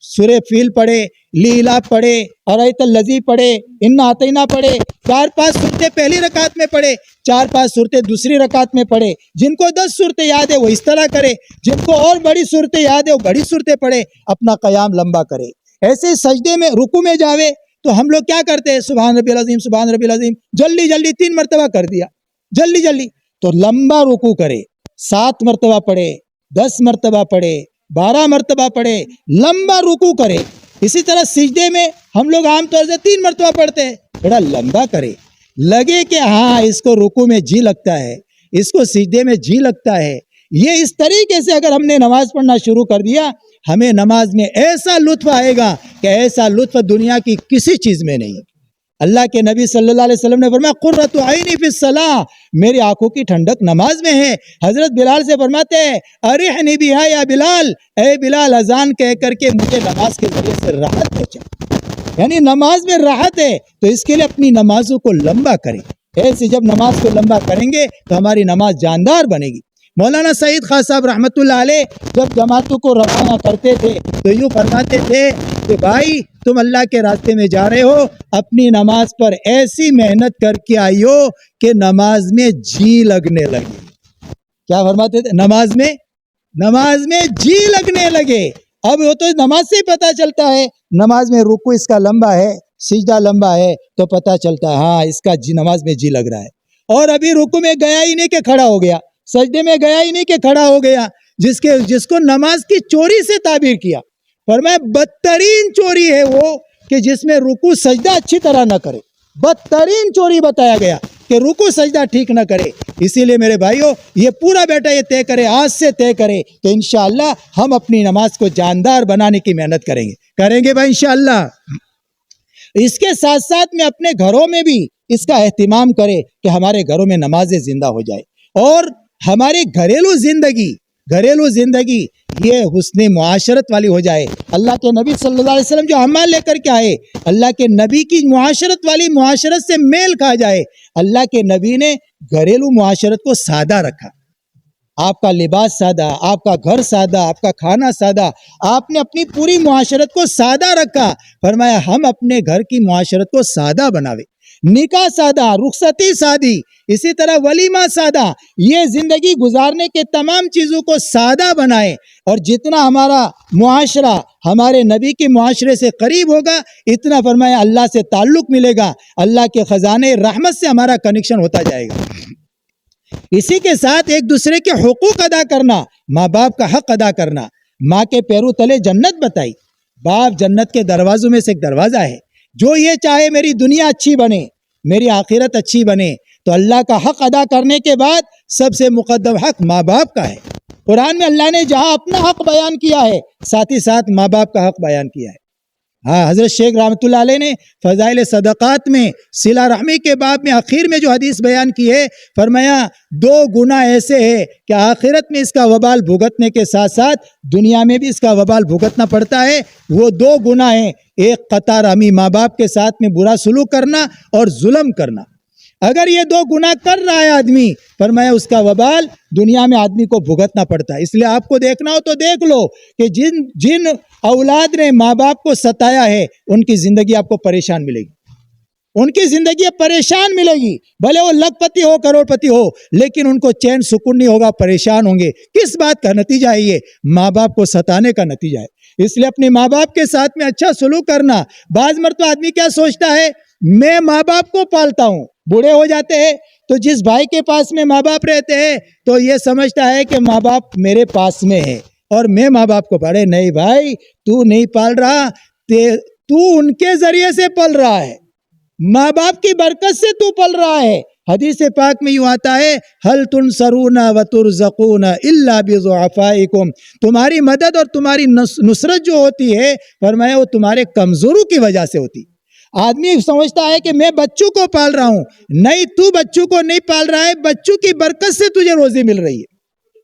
سورہ فیل پڑھے، لیلاف پڑھے، ارایت الذی پڑھے، انا اعطینا پڑھے، 4-5 صورتیں پہلی رکعت میں پڑھے، 4-5 صورتیں دوسری رکعت میں پڑھے۔ جن کو 10 صورتیں یاد ہے وہ اس طرح کرے، جن کو اور بڑی صورتیں یاد ہے وہ بڑی صورتیں پڑھے، اپنا قیام لمبا کرے۔ ایسے سجدے میں رکوع میں جاوے تو ہم لوگ کیا کرتے ہیں؟ سبحان ربی العظیم، سبحان ربی العظیم، جلدی 3 مرتبہ کر دیا، جلدی تو لمبا رکوع کرے، 7 مرتبہ پڑھے، 10 مرتبہ پڑھے، 12 مرتبہ پڑھے، لمبا رکوع کرے۔ اسی طرح سجدے میں ہم لوگ عام طور سے 3 مرتبہ پڑھتے ہیں، بڑا لمبا کرے، لگے کہ ہاں اس کو رکوع میں جی لگتا ہے، اس کو سجدے میں جی لگتا ہے۔ یہ اس طریقے سے اگر ہم نے نماز پڑھنا شروع کر دیا، ہمیں نماز میں ایسا لطف آئے گا کہ ایسا لطف دنیا کی کسی چیز میں نہیں۔ اللہ کے نبی صلی اللہ علیہ وسلم نے فرمایا قرۃ عینی فی الصلاۃ، میری آنکھوں کی ٹھنڈک نماز میں ہے۔ حضرت بلال سے فرماتے ہیں ارحنی بہا یا بلال، اے بلال اذان کہہ کر کے مجھے نماز کے ذریعے سے راحت پہنچا۔ یعنی نماز میں راحت ہے، تو اس کے لیے اپنی نمازوں کو لمبا کریں۔ ایسے جب نماز کو لمبا کریں گے تو ہماری نماز جاندار بنے گی۔ مولانا سعید خان صاحب رحمۃ اللہ علیہ جب جماعتوں کو روانہ کرتے تھے تو یوں فرماتے تھے کہ بھائی تم اللہ کے راستے میں جا رہے ہو، اپنی نماز پر ایسی محنت کر کے آئیو کہ نماز میں جی لگنے لگے۔ کیا فرماتے تھے؟ نماز میں جی لگنے لگے۔ اب وہ تو نماز سے ہی پتہ چلتا ہے، نماز میں رکوع اس کا لمبا ہے، سجدہ لمبا ہے، تو پتہ چلتا ہے ہاں اس کا نماز میں جی لگ رہا ہے۔ اور ابھی رکوع میں گیا ہی نہیں کہ کھڑا ہو گیا، سجدے میں گیا ہی نہیں کہ کھڑا ہو گیا، جس کو نماز کی چوری سے تعبیر کیا۔ فرمایا بدترین چوری ہے وہ کہ جس میں رکوع سجدہ اچھی طرح نہ کرے، بدترین چوری بتایا گیا کہ رکوع سجدہ ٹھیک نہ کرے۔ اسی لیے میرے بھائیوں یہ پورا بیٹا یہ طے کرے، آج سے طے کرے کہ انشاءاللہ ہم اپنی نماز کو جاندار بنانے کی محنت کریں گے بھائی انشاءاللہ۔ اس کے ساتھ ساتھ میں اپنے گھروں میں بھی اس کا اہتمام کرے کہ ہمارے گھروں میں نمازیں زندہ ہو جائے، اور ہماری گھریلو زندگی یہ حسن معاشرت والی ہو جائے۔ اللہ کے نبی صلی اللہ علیہ وسلم جو اعمال لے کر کے آئے، اللہ کے نبی کی معاشرت والی معاشرت سے میل کھا جائے۔ اللہ کے نبی نے گھریلو معاشرت کو سادہ رکھا، آپ کا لباس سادہ، آپ کا گھر سادہ، آپ کا کھانا سادہ، آپ نے اپنی پوری معاشرت کو سادہ رکھا۔ فرمایا ہم اپنے گھر کی معاشرت کو سادہ بناوے، نکاح سادہ، رخصتی سادی، اسی طرح ولیمہ سادہ، یہ زندگی گزارنے کے تمام چیزوں کو سادہ بنائیں، اور جتنا ہمارا معاشرہ ہمارے نبی کے معاشرے سے قریب ہوگا اتنا فرمایا اللہ سے تعلق ملے گا، اللہ کے خزانے رحمت سے ہمارا کنیکشن ہوتا جائے گا۔ اسی کے ساتھ ایک دوسرے کے حقوق ادا کرنا، ماں باپ کا حق ادا کرنا۔ ماں کے پیروں تلے جنت بتائی، باپ جنت کے دروازوں میں سے ایک دروازہ ہے۔ جو یہ چاہے میری دنیا اچھی بنے، میری آخرت اچھی بنے، تو اللہ کا حق ادا کرنے کے بعد سب سے مقدم حق ماں باپ کا ہے۔ قرآن میں اللہ نے جہاں اپنا حق بیان کیا ہے، ساتھ ہی ساتھ ماں باپ کا حق بیان کیا ہے۔ ہاں، حضرت شیخ رحمۃ اللہ علیہ نے فضائل صدقات میں صلہ رحمی کے باب میں آخر میں جو حدیث بیان کی ہے، فرمایا 2 گناہ ایسے ہیں کہ آخرت میں اس کا وبال بھگتنے کے ساتھ ساتھ دنیا میں بھی اس کا وبال بھگتنا پڑتا ہے۔ وہ 2 گناہ ہیں، ایک قطع رحمی، ماں باپ کے ساتھ میں برا سلوک کرنا اور ظلم کرنا۔ اگر یہ 2 گناہ کر رہا ہے آدمی، فرمایا اس کا وبال دنیا میں آدمی کو بھگتنا پڑتا ہے۔ اس لیے آپ کو دیکھنا ہو تو دیکھ لو کہ جن اولاد نے ماں باپ کو ستایا ہے ان کی زندگی آپ کو پریشان ملے گی، ان کی زندگی پریشان ملے گی، بھلے وہ لکھ پتی ہو کروڑ پتی ہو، لیکن ان کو چین سکون نہیں ہوگا، پریشان ہوں گے۔ کس بات کا نتیجہ ہے یہ؟ ماں باپ کو ستانے کا نتیجہ ہے۔ اس لیے اپنے ماں باپ کے ساتھ میں اچھا سلوک کرنا۔ بعض مرتبہ آدمی کیا سوچتا ہے، میں ماں باپ کو پالتا ہوں، بوڑھے ہو جاتے ہیں تو جس بھائی کے پاس میں ماں باپ رہتے ہیں تو یہ سمجھتا ہے کہ ماں باپ میرے پاس میں ہے اور میں ماں باپ کو پالے۔ نہیں بھائی، تو نہیں پال رہا، تو ان کے ذریعے سے پل رہا ہے، ماں باپ کی برکت سے تو پل رہا ہے۔ حدیث پاک میں یوں آتا ہے، ہل تنصرون وترزقون الا بضعفائکم، تمہاری مدد اور تمہاری نصرت جو ہوتی ہے، فرمایا وہ تمہارے کمزوروں کی وجہ سے ہوتی۔ آدمی سمجھتا ہے کہ میں بچوں کو پال رہا ہوں، نہیں، تو بچوں کو نہیں پال رہا ہے، بچوں کی برکت سے تجھے روزی مل رہی ہے،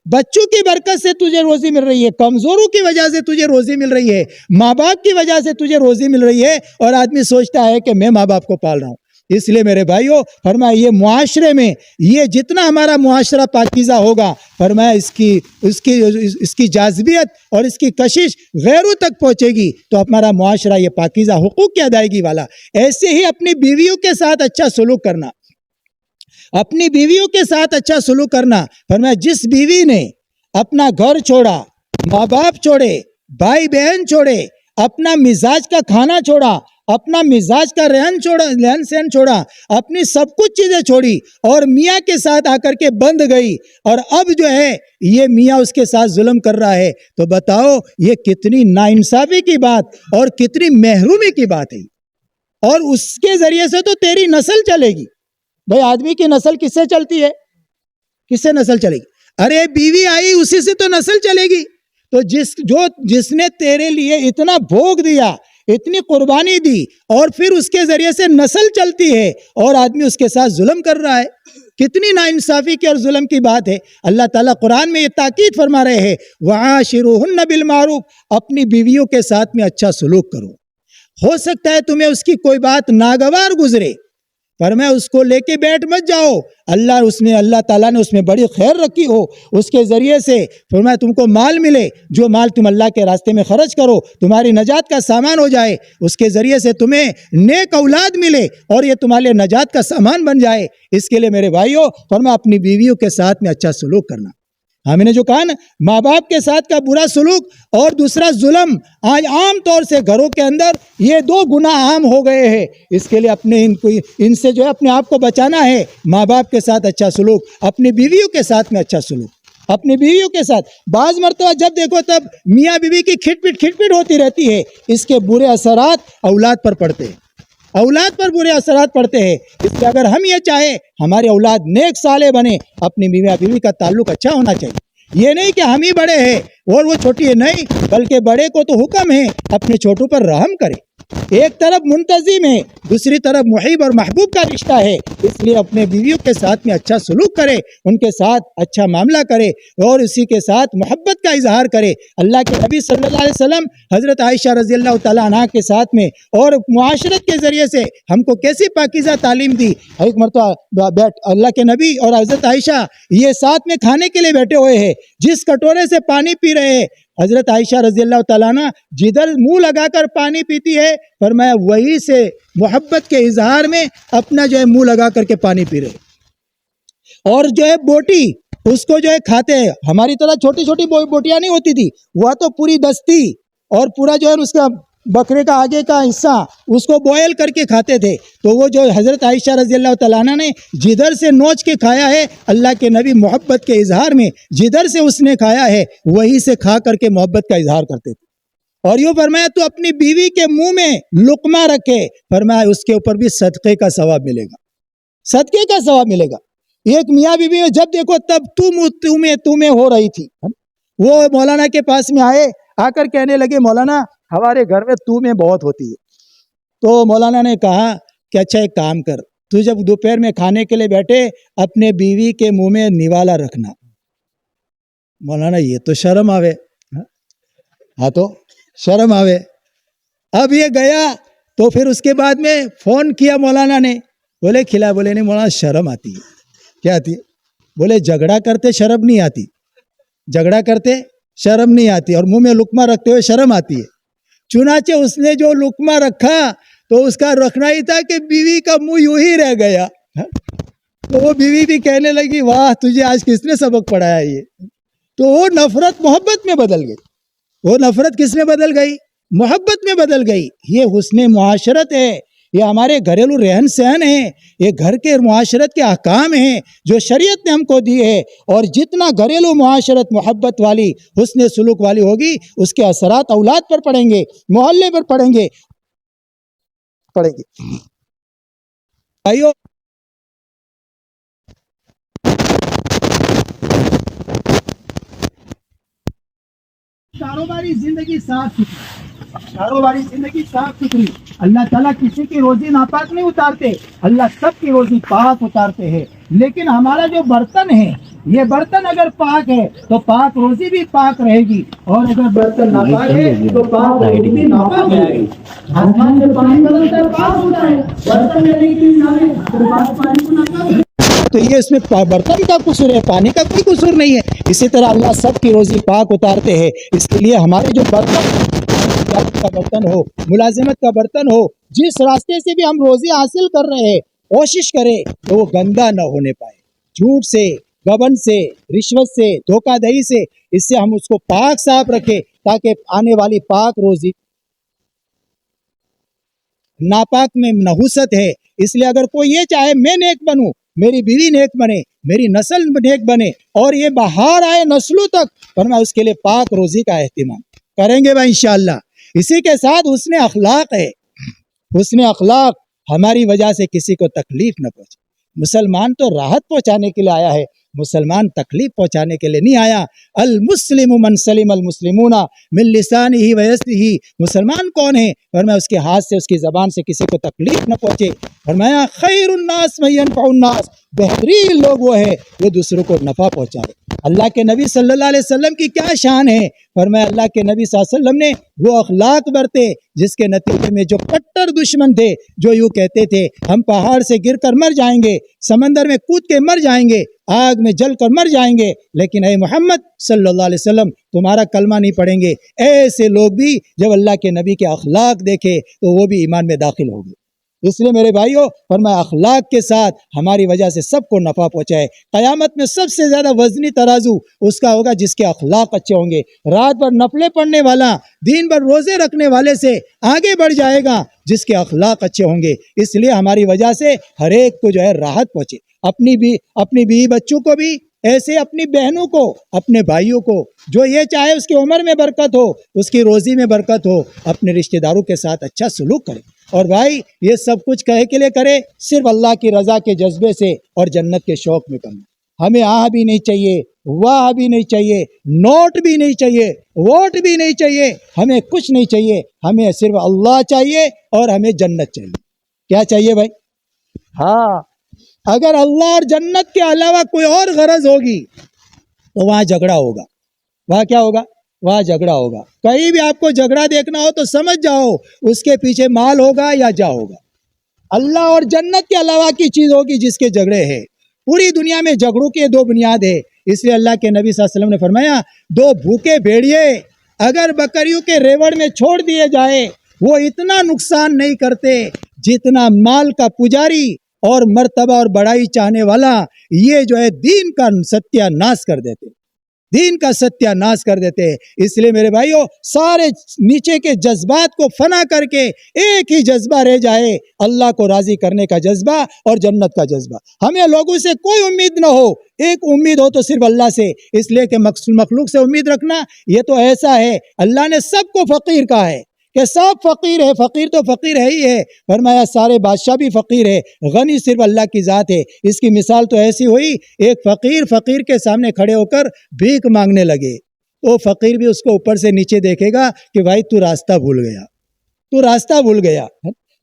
بچوں کی برکت سے تجھے روزی مل رہی ہے، کمزوروں کی وجہ سے تجھے روزی مل رہی ہے، ماں باپ کی وجہ سے تجھے روزی مل رہی ہے، اور آدمی سوچتا ہے کہ میں ماں باپ کو پال رہا ہوں۔ اس لیے میرے بھائیوں، فرمایا یہ معاشرے میں یہ جتنا ہمارا معاشرہ پاکیزہ ہوگا، فرمایا اس کی جاذبیت اور اس کی کشش غیروں تک پہنچے گی، تو ہمارا معاشرہ یہ پاکیزہ حقوق کی ادائیگی والا۔ ایسے ہی اپنی بیویوں کے ساتھ اچھا سلوک کرنا، اپنی بیویوں کے ساتھ اچھا سلوک کرنا۔ فرمایا جس بیوی نے اپنا گھر چھوڑا، ماں باپ چھوڑے، بھائی بہن چھوڑے، اپنا مزاج کا کھانا چھوڑا، اپنا مزاج کا رہن سہن چھوڑا، اپنی سب کچھ چیزیں چھوڑی اور میاں کے ساتھ آ کر کے بند گئی، اور اب جو ہے یہ میاں اس کے ساتھ ظلم کر رہا ہے، تو بتاؤ یہ کتنی ناانصافی کی بات اور کتنی محرومی کی بات ہے۔ اور اس کے ذریعے سے تو تیری نسل چلے گی۔ بھائی آدمی کی نسل کس سے چلتی ہے؟ کس سے نسل چلے گی؟ ارے بیوی آئی اسی سے تو نسل چلے گی۔ تو جس نے تیرے لیے اتنا بھوگ دیا، اتنی قربانی دی، اور پھر اس کے ذریعے سے نسل چلتی ہے، اور آدمی اس کے ساتھ ظلم کر رہا ہے، کتنی ناانصافی کی اور ظلم کی بات ہے۔ اللہ تعالیٰ قرآن میں یہ تاکید فرما رہے ہیں، وَعَاشِرُوهُنَّ بِالْمَعْرُوفِ، اپنی بیویوں کے ساتھ میں اچھا سلوک کرو۔ ہو سکتا ہے تمہیں اس کی کوئی بات ناگوار گزرے، پر میں اس کو لے کے بیٹھ مت جاؤ، اللہ تعالیٰ نے اس میں بڑی خیر رکھی ہو، اس کے ذریعے سے فرمایا تم کو مال ملے، جو مال تم اللہ کے راستے میں خرچ کرو، تمہاری نجات کا سامان ہو جائے، اس کے ذریعے سے تمہیں نیک اولاد ملے اور یہ تمہارے نجات کا سامان بن جائے۔ اس کے لیے میرے بھائیوں، فرمایا اپنی بیویوں کے ساتھ میں اچھا سلوک کرنا۔ ہم نے جو کہا نا، ماں باپ کے ساتھ کا برا سلوک اور دوسرا ظلم، آج عام طور سے گھروں کے اندر یہ 2 گناہ عام ہو گئے ہیں۔ اس کے لیے ان سے جو ہے اپنے آپ کو بچانا ہے۔ ماں باپ کے ساتھ اچھا سلوک، اپنی بیویوں کے ساتھ میں اچھا سلوک، اپنی بیویوں کے ساتھ۔ بعض مرتبہ جب دیکھو تب میاں بیوی کی کھٹ پٹ ہوتی رہتی ہے، اس کے برے اثرات اولاد پر پڑتے ہیں، اولاد پر برے اثرات پڑتے ہیں۔ اس لیے اگر ہم یہ چاہیں ہماری اولاد نیک صالح بنے، اپنی میاں بیوی کا تعلق اچھا ہونا چاہیے۔ یہ نہیں کہ ہم ہی بڑے ہیں اور وہ چھوٹی ہے، نہیں، بلکہ بڑے کو تو حکم ہے اپنے چھوٹوں پر رحم کرے۔ ایک طرف منتظم ہے، دوسری طرف محب اور محبوب کا رشتہ ہے، اس لیے اپنے بیویوں کے ساتھ میں اچھا سلوک کرے، ان کے ساتھ اچھا معاملہ کرے اور اسی کے ساتھ محبت کا اظہار کرے۔ اللہ کے نبی صلی اللہ علیہ وسلم حضرت عائشہ رضی اللہ تعالیٰ عنہ کے ساتھ میں اور معاشرت کے ذریعے سے ہم کو کیسی پاکیزہ تعلیم دی۔ ایک مرتبہ اللہ کے نبی اور حضرت عائشہ یہ ساتھ میں کھانے کے لیے بیٹھے ہوئے ہیں، جس کٹورے سے پانی پی رہے ہیں، حضرت عائشہ رضی اللہ تعالیٰ عنہ جدھر منہ لگا کر پانی پیتی ہے، فرمایا وہی سے محبت کے اظہار میں اپنا جو ہے منہ لگا کر کے پانی پی رہے۔ اور جو ہے بوٹی اس کو جو ہے کھاتے ہیں، ہماری طرح چھوٹی چھوٹی بوٹیاں نہیں ہوتی تھی، وہ تو پوری دستی اور پورا جو ہے اس کا بکرے کا آگے کا حصہ اس کو بوائل کر کے کھاتے تھے۔ تو وہ جو حضرت عائشہ رضی اللہ تعالیٰ عنہ نے جدھر سے نوچ کے کھایا ہے، اللہ کے نبی محبت کے اظہار میں جدھر سے اس نے کھایا ہے وہی سے کھا کر کے محبت کا اظہار کرتے تھے۔ اور یوں فرمایا تو اپنی بیوی کے منہ میں لقمہ رکھے، فرمایا اس کے اوپر بھی صدقے کا ثواب ملے گا، صدقے کا ثواب ملے گا۔ ایک میاں بیوی میں جب دیکھو تب تمہیں ہو رہی تھی، وہ مولانا کے پاس میں آئے، آ کر کہنے لگے مولانا ہمارے گھر میں تمہیں بہت ہوتی ہے۔ تو مولانا نے کہا کہ اچھا ایک کام کر، تو جب دوپہر میں کھانے کے لیے بیٹھے اپنے بیوی کے منہ میں نوالا رکھنا۔ مولانا یہ تو شرم آوے، ہاں تو شرم آوے۔ اب یہ گیا تو پھر اس کے بعد میں فون کیا مولانا نے، بولے کھلا، بولے نہیں مولانا شرم آتی ہے۔ کیا آتی ہے؟ بولے جھگڑا کرتے شرم نہیں آتی، جھگڑا کرتے شرم نہیں آتی، اور منہ میں لقمہ رکھتے ہوئے شرم آتی ہے۔ چنانچہ اس نے جو لقمہ رکھا تو اس کا رکھنا ہی تھا کہ بیوی کا منہ یوں ہی رہ گیا۔ تو وہ بیوی بھی کہنے لگی واہ تجھے آج کس نے سبق پڑھایا یہ؟ تو وہ نفرت محبت میں بدل گئی، وہ نفرت کس میں بدل گئی؟ محبت میں بدل گئی۔ یہ حسن معاشرت ہے، یہ ہمارے گھریلو رہن سہن ہے، یہ گھر کے معاشرت کے احکام ہیں جو شریعت نے ہم کو دیے ہیں۔ اور جتنا گھریلو معاشرت محبت والی، حسن سلوک والی ہوگی، اس کے اثرات اولاد پر پڑیں گے، محلے پر پڑیں گے۔ بھائیو، کاروباری زندگی صاف ستھری، کاروباری زندگی صاف ستھری۔ اللہ تعالیٰ کسی کی روزی ناپاک نہیں اتارتے، اللہ سب کی روزی پاک اتارتے ہیں۔ لیکن ہمارا جو برتن ہے، یہ برتن اگر پاک ہے تو پاک روزی بھی پاک رہے گی، اور اگر برتن ناپاک ہے تو پاک روزی بھی ناپاک رہے گی۔ آسمان سے پانی بدلتا ہے پاک ہوتا ہے، برتن میں نہیں تین ڈالے تو پاک پانی کو ناپاک ہے۔ تو یہ اس میں برتن کا قصور ہے، پانی کا کوئی قصور نہیں ہے۔ اسی طرح اللہ سب کی روزی پاک اتارتے ہیں۔ اس کے لیے ہمارے جو برتن کا برتن ہو، ملازمت کا برتن ہو، جس راستے سے بھی ہم روزی حاصل کر رہے ہیں، کوشش کرے تو وہ گندا نہ ہونے پائے، جھوٹ سے، گبن سے، رشوت سے، دھوکہ دہی سے، اس سے ہم اس کو پاک صاف رکھے تاکہ آنے والی پاک روزی۔ ناپاک میں نحوست ہے، اس لیے اگر کوئی یہ چاہے میں نیک بنوں، میری بیوی نیک بنے، میری نسل نیک بنے، اور یہ بہار آئے نسلوں تک، ورنہ اس کے لیے پاک روزی کا اہتمام کریں گے بھائی انشاءاللہ۔ اسی کے ساتھ حسن اخلاق ہے، حسن اخلاق ہماری وجہ سے کسی کو تکلیف نہ پہنچے۔ مسلمان تو راحت پہنچانے کے لیے آیا ہے، مسلمان تکلیف پہنچانے کے لیے نہیں آیا۔ المسلم من سلم المسلمون من لسانہ و یدہ، مسلمان کون ہے؟ فرمایا اس کے ہاتھ سے، اس کی زبان سے کسی کو تکلیف نہ پہنچے۔ فرمایا خیر الناس من ينفع الناس، بہترین لوگ وہ ہے جو دوسروں کو نفع پہنچائے۔ اللہ کے نبی صلی اللہ علیہ وسلم کی کیا شان ہے؟ فرمایا اللہ کے نبی صلی اللہ علیہ وسلم نے وہ اخلاق برتے جس کے نتیجے میں جو کٹر دشمن تھے، جو یوں کہتے تھے ہم پہاڑ سے گر کر مر جائیں گے، سمندر میں کود کے مر جائیں گے، آگ میں جل کر مر جائیں گے، لیکن اے محمد صلی اللہ علیہ وسلم تمہارا کلمہ نہیں پڑھیں گے، ایسے لوگ بھی جب اللہ کے نبی کے اخلاق دیکھے تو وہ بھی ایمان میں داخل ہو گئے۔ اس لیے میرے بھائیوں، فرمایا اخلاق کے ساتھ ہماری وجہ سے سب کو نفع پہنچائے۔ قیامت میں سب سے زیادہ وزنی ترازو اس کا ہوگا جس کے اخلاق اچھے ہوں گے۔ رات بھر نفلیں پڑھنے والا دین بھر روزے رکھنے والے سے آگے بڑھ جائے گا جس کے اخلاق اچھے ہوں گے۔ اس لیے ہماری وجہ سے ہر ایک کو جو ہے راحت پہنچے، اپنی بیوی بچوں کو بھی، ایسے اپنی بہنوں کو، اپنے بھائیوں کو، جو یہ چاہے اس کی عمر میں برکت ہو، اس کی روزی میں برکت ہو، اپنے رشتہ داروں کے ساتھ اچھا سلوک کرے۔ اور بھائی یہ سب کچھ کہے کے لیے کرے صرف اللہ کی رضا کے جذبے سے اور جنت کے شوق میں کرنا۔ ہمیں آہ بھی نہیں چاہیے، واہ بھی نہیں چاہیے، نوٹ بھی نہیں چاہیے، ووٹ بھی نہیں چاہیے، ہمیں کچھ نہیں چاہیے، ہمیں صرف اللہ چاہیے اور ہمیں جنت چاہیے۔ کیا چاہیے بھائی؟ ہاں، اگر اللہ اور جنت کے علاوہ کوئی اور غرض ہوگی تو وہاں جھگڑا ہوگا۔ وہاں کیا ہوگا؟ وہاں جھگڑا ہوگا۔ کہیں بھی آپ کو جھگڑا دیکھنا ہو تو سمجھ جاؤ اس کے پیچھے مال ہوگا یا جا ہوگا۔ اللہ اور جنت کے علاوہ کی چیز ہوگی جس کے جھگڑے ہیں۔ پوری دنیا میں جھگڑوں کے دو بنیاد ہے، اس لیے اللہ کے نبی صلی اللہ علیہ وسلم نے فرمایا دو بھوکے بھیڑیے اگر بکریوں کے ریوڑ میں چھوڑ دیے جائے وہ اتنا نقصان نہیں کرتے جتنا مال کا پجاری اور مرتبہ اور بڑائی چاہنے والا یہ جو ہے دین کا ستیہ ناش کر دیتے، دین کا ستیہ ناش کر دیتے۔ اس لیے میرے بھائیوں سارے نیچے کے جذبات کو فنا کر کے ایک ہی جذبہ رہ جائے، اللہ کو راضی کرنے کا جذبہ اور جنت کا جذبہ۔ ہمیں لوگوں سے کوئی امید نہ ہو، ایک امید ہو تو صرف اللہ سے، اس لیے کہ مخلوق سے امید رکھنا یہ تو ایسا ہے، اللہ نے سب کو فقیر کہا ہے کہ سب فقیر ہے، فقیر تو فقیر ہے ہی ہے، فرمایا سارے بادشاہ بھی فقیر ہے، غنی صرف اللہ کی ذات ہے۔ اس کی مثال تو ایسی ہوئی، ایک فقیر کے سامنے کھڑے ہو کر بھیک مانگنے لگے، وہ فقیر بھی اس کو اوپر سے نیچے دیکھے گا کہ بھائی تو راستہ بھول گیا، تو راستہ بھول گیا۔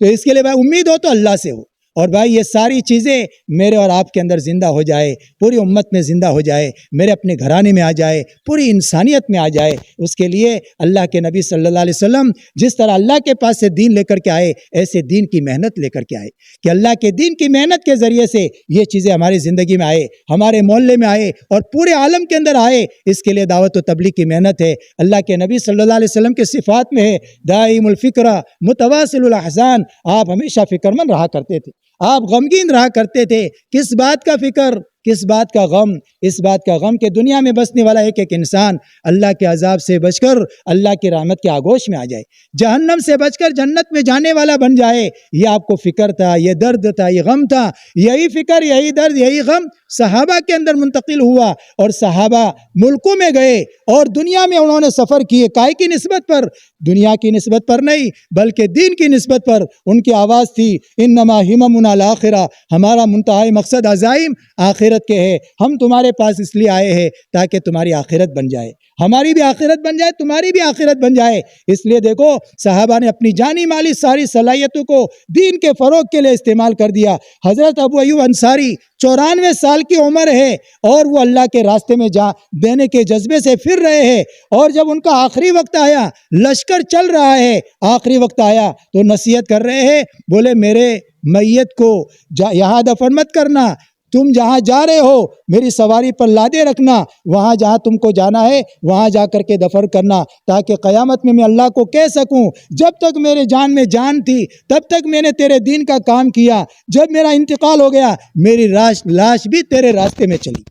تو اس کے لیے بھائی امید ہو تو اللہ سے ہو، اور بھائی یہ ساری چیزیں میرے اور آپ کے اندر زندہ ہو جائے، پوری امت میں زندہ ہو جائے، میرے اپنے گھرانے میں آ جائے، پوری انسانیت میں آ جائے، اس کے لیے اللہ کے نبی صلی اللہ علیہ وسلم جس طرح اللہ کے پاس سے دین لے کر کے آئے، ایسے دین کی محنت لے کر کے آئے کہ اللہ کے دین کی محنت کے ذریعے سے یہ چیزیں ہماری زندگی میں آئے، ہمارے محلے میں آئے اور پورے عالم کے اندر آئے۔ اس کے لیے دعوت و تبلیغ کی محنت ہے۔ اللہ کے نبی صلی اللہ علیہ وسلم کے صفات میں ہے دائم الفکر متواصل الاحزان، آپ ہمیشہ فکر مند رہا کرتے تھے، آپ غمگین رہا کرتے تھے۔ کس بات کا فکر، کس بات کا غم؟ اس بات کا غم کہ دنیا میں بسنے والا ایک انسان اللہ کے عذاب سے بچ کر اللہ کی رحمت کے آغوش میں آ جائے، جہنم سے بچ کر جنت میں جانے والا بن جائے۔ یہ آپ کو فکر تھا، یہ درد تھا، یہ غم تھا۔ یہی فکر، یہی درد، یہی غم صحابہ کے اندر منتقل ہوا، اور صحابہ ملکوں میں گئے اور دنیا میں انہوں نے سفر کیے، کائے کی نسبت پر؟ دنیا کی نسبت پر نہیں بلکہ دین کی نسبت پر۔ ان کی آواز تھی انما ہممنا الآخرہ، ہمارا منتہائی مقصد عزائم آخرت کے ہے، ہم تمہارے پاس اس لیے آئے ہیں تاکہ تمہاری آخرت بن جائے، ہماری بھی آخرت بن جائے، تمہاری بھی آخرت بن جائے۔ اس لیے دیکھو صحابہ نے اپنی جانی مالی ساری صلاحیتوں کو دین کے فروغ کے لیے استعمال کر دیا۔ حضرت ابو ایوب انصاری 94 سال کی عمر ہے اور وہ اللہ کے راستے میں دینے کے جذبے سے پھر رہے ہیں، اور جب ان کا آخری وقت آیا، لشکر چل رہا ہے، آخری وقت آیا تو نصیحت کر رہے ہیں، بولے میرے میت کو یہاں دفن مت کرنا، تم جہاں جا رہے ہو میری سواری پر لادے رکھنا، وہاں جہاں تم کو جانا ہے وہاں جا کر کے دفن کرنا، تاکہ قیامت میں اللہ کو کہہ سکوں جب تک میرے جان میں جان تھی تب تک میں نے تیرے دین کا کام کیا، جب میرا انتقال ہو گیا میری لاش بھی تیرے راستے میں چلی،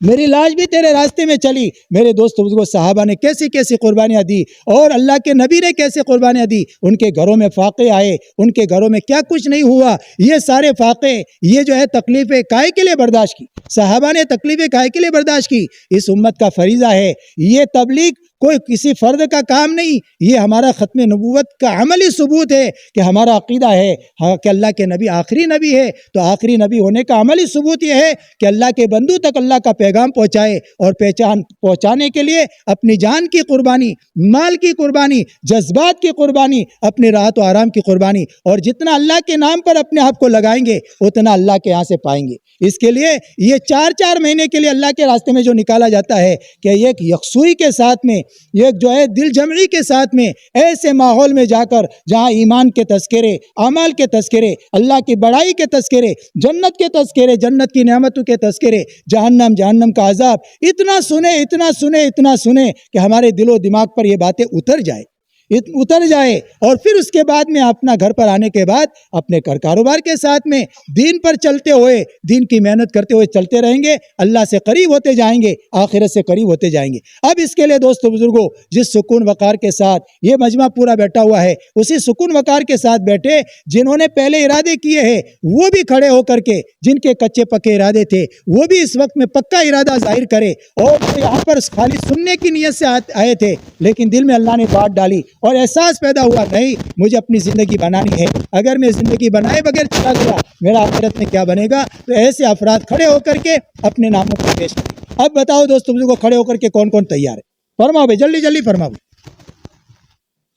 میری لاش بھی تیرے راستے میں چلی۔ میرے دوست بزرگوں، صحابہ نے کیسی کیسی قربانیاں دی اور اللہ کے نبی نے کیسے قربانیاں دی۔ ان کے گھروں میں فاقے آئے، ان کے گھروں میں کیا کچھ نہیں ہوا۔ یہ سارے فاقے، یہ جو ہے تکلیفیں کائے کے لیے برداشت کی، صحابہ نے تکلیفیں کائے کے لیے برداشت کی۔ اس امت کا فریضہ ہے، یہ تبلیغ کوئی کسی فرد کا کام نہیں، یہ ہمارا ختم نبوت کا عملی ثبوت ہے کہ ہمارا عقیدہ ہے کہ اللہ کے نبی آخری نبی ہے، تو آخری نبی ہونے کا عملی ثبوت یہ ہے کہ اللہ کے بندوں تک اللہ کا پیغام پہنچائے، اور پہنچانے کے لیے اپنی جان کی قربانی، مال کی قربانی، جذبات کی قربانی، اپنی راحت و آرام کی قربانی، اور جتنا اللہ کے نام پر اپنے آپ کو لگائیں گے اتنا اللہ کے یہاں سے پائیں گے۔ اس کے لیے یہ 4 مہینے کے لیے اللہ کے راستے میں جو نکالا جاتا ہے کہ ایک یکسوئی کے ساتھ میں، ایک جو ہے دل جمعی کے ساتھ میں، ایسے ماحول میں جا کر جہاں ایمان کے تذکرے، اعمال کے تذکرے، اللہ کی بڑائی کے تذکرے، جنت کے تذکرے، جنت کی نعمتوں کے تذکرے، جہنم کا عذاب، اتنا سنے کہ ہمارے دل و دماغ پر یہ باتیں اتر جائے، اور پھر اس کے بعد میں اپنا گھر پر آنے کے بعد اپنے کاروبار کے ساتھ میں دین پر چلتے ہوئے، دین کی محنت کرتے ہوئے چلتے رہیں گے، اللہ سے قریب ہوتے جائیں گے، آخرت سے قریب ہوتے جائیں گے۔ اب اس کے لیے دوستو بزرگوں، جس سکون وقار کے ساتھ یہ مجمع پورا بیٹھا ہوا ہے، اسی سکون وقار کے ساتھ بیٹھے جنہوں نے پہلے ارادے کیے ہیں وہ بھی کھڑے ہو کر کے، جن کے کچے پکے ارادے تھے وہ بھی اس وقت میں پکا ارادہ ظاہر کرے، اور یہاں پر خالی سننے کی نیت سے آئے تھے لیکن دل میں اللہ نے بات ڈالی اور احساس پیدا ہوا، نہیں مجھے اپنی زندگی بنانی ہے، اگر میں زندگی بنائے بغیر چلا گیا میرا آخرت میں کیا بنے گا؟ تو ایسے افراد کھڑے ہو کر کے اپنے ناموں کو پیش کریں۔ اب بتاؤ دوستوں بزرگوں، کھڑے ہو کر کے کون کون تیار ہے؟ فرماؤ بھائی، جلدی جلدی فرماؤ،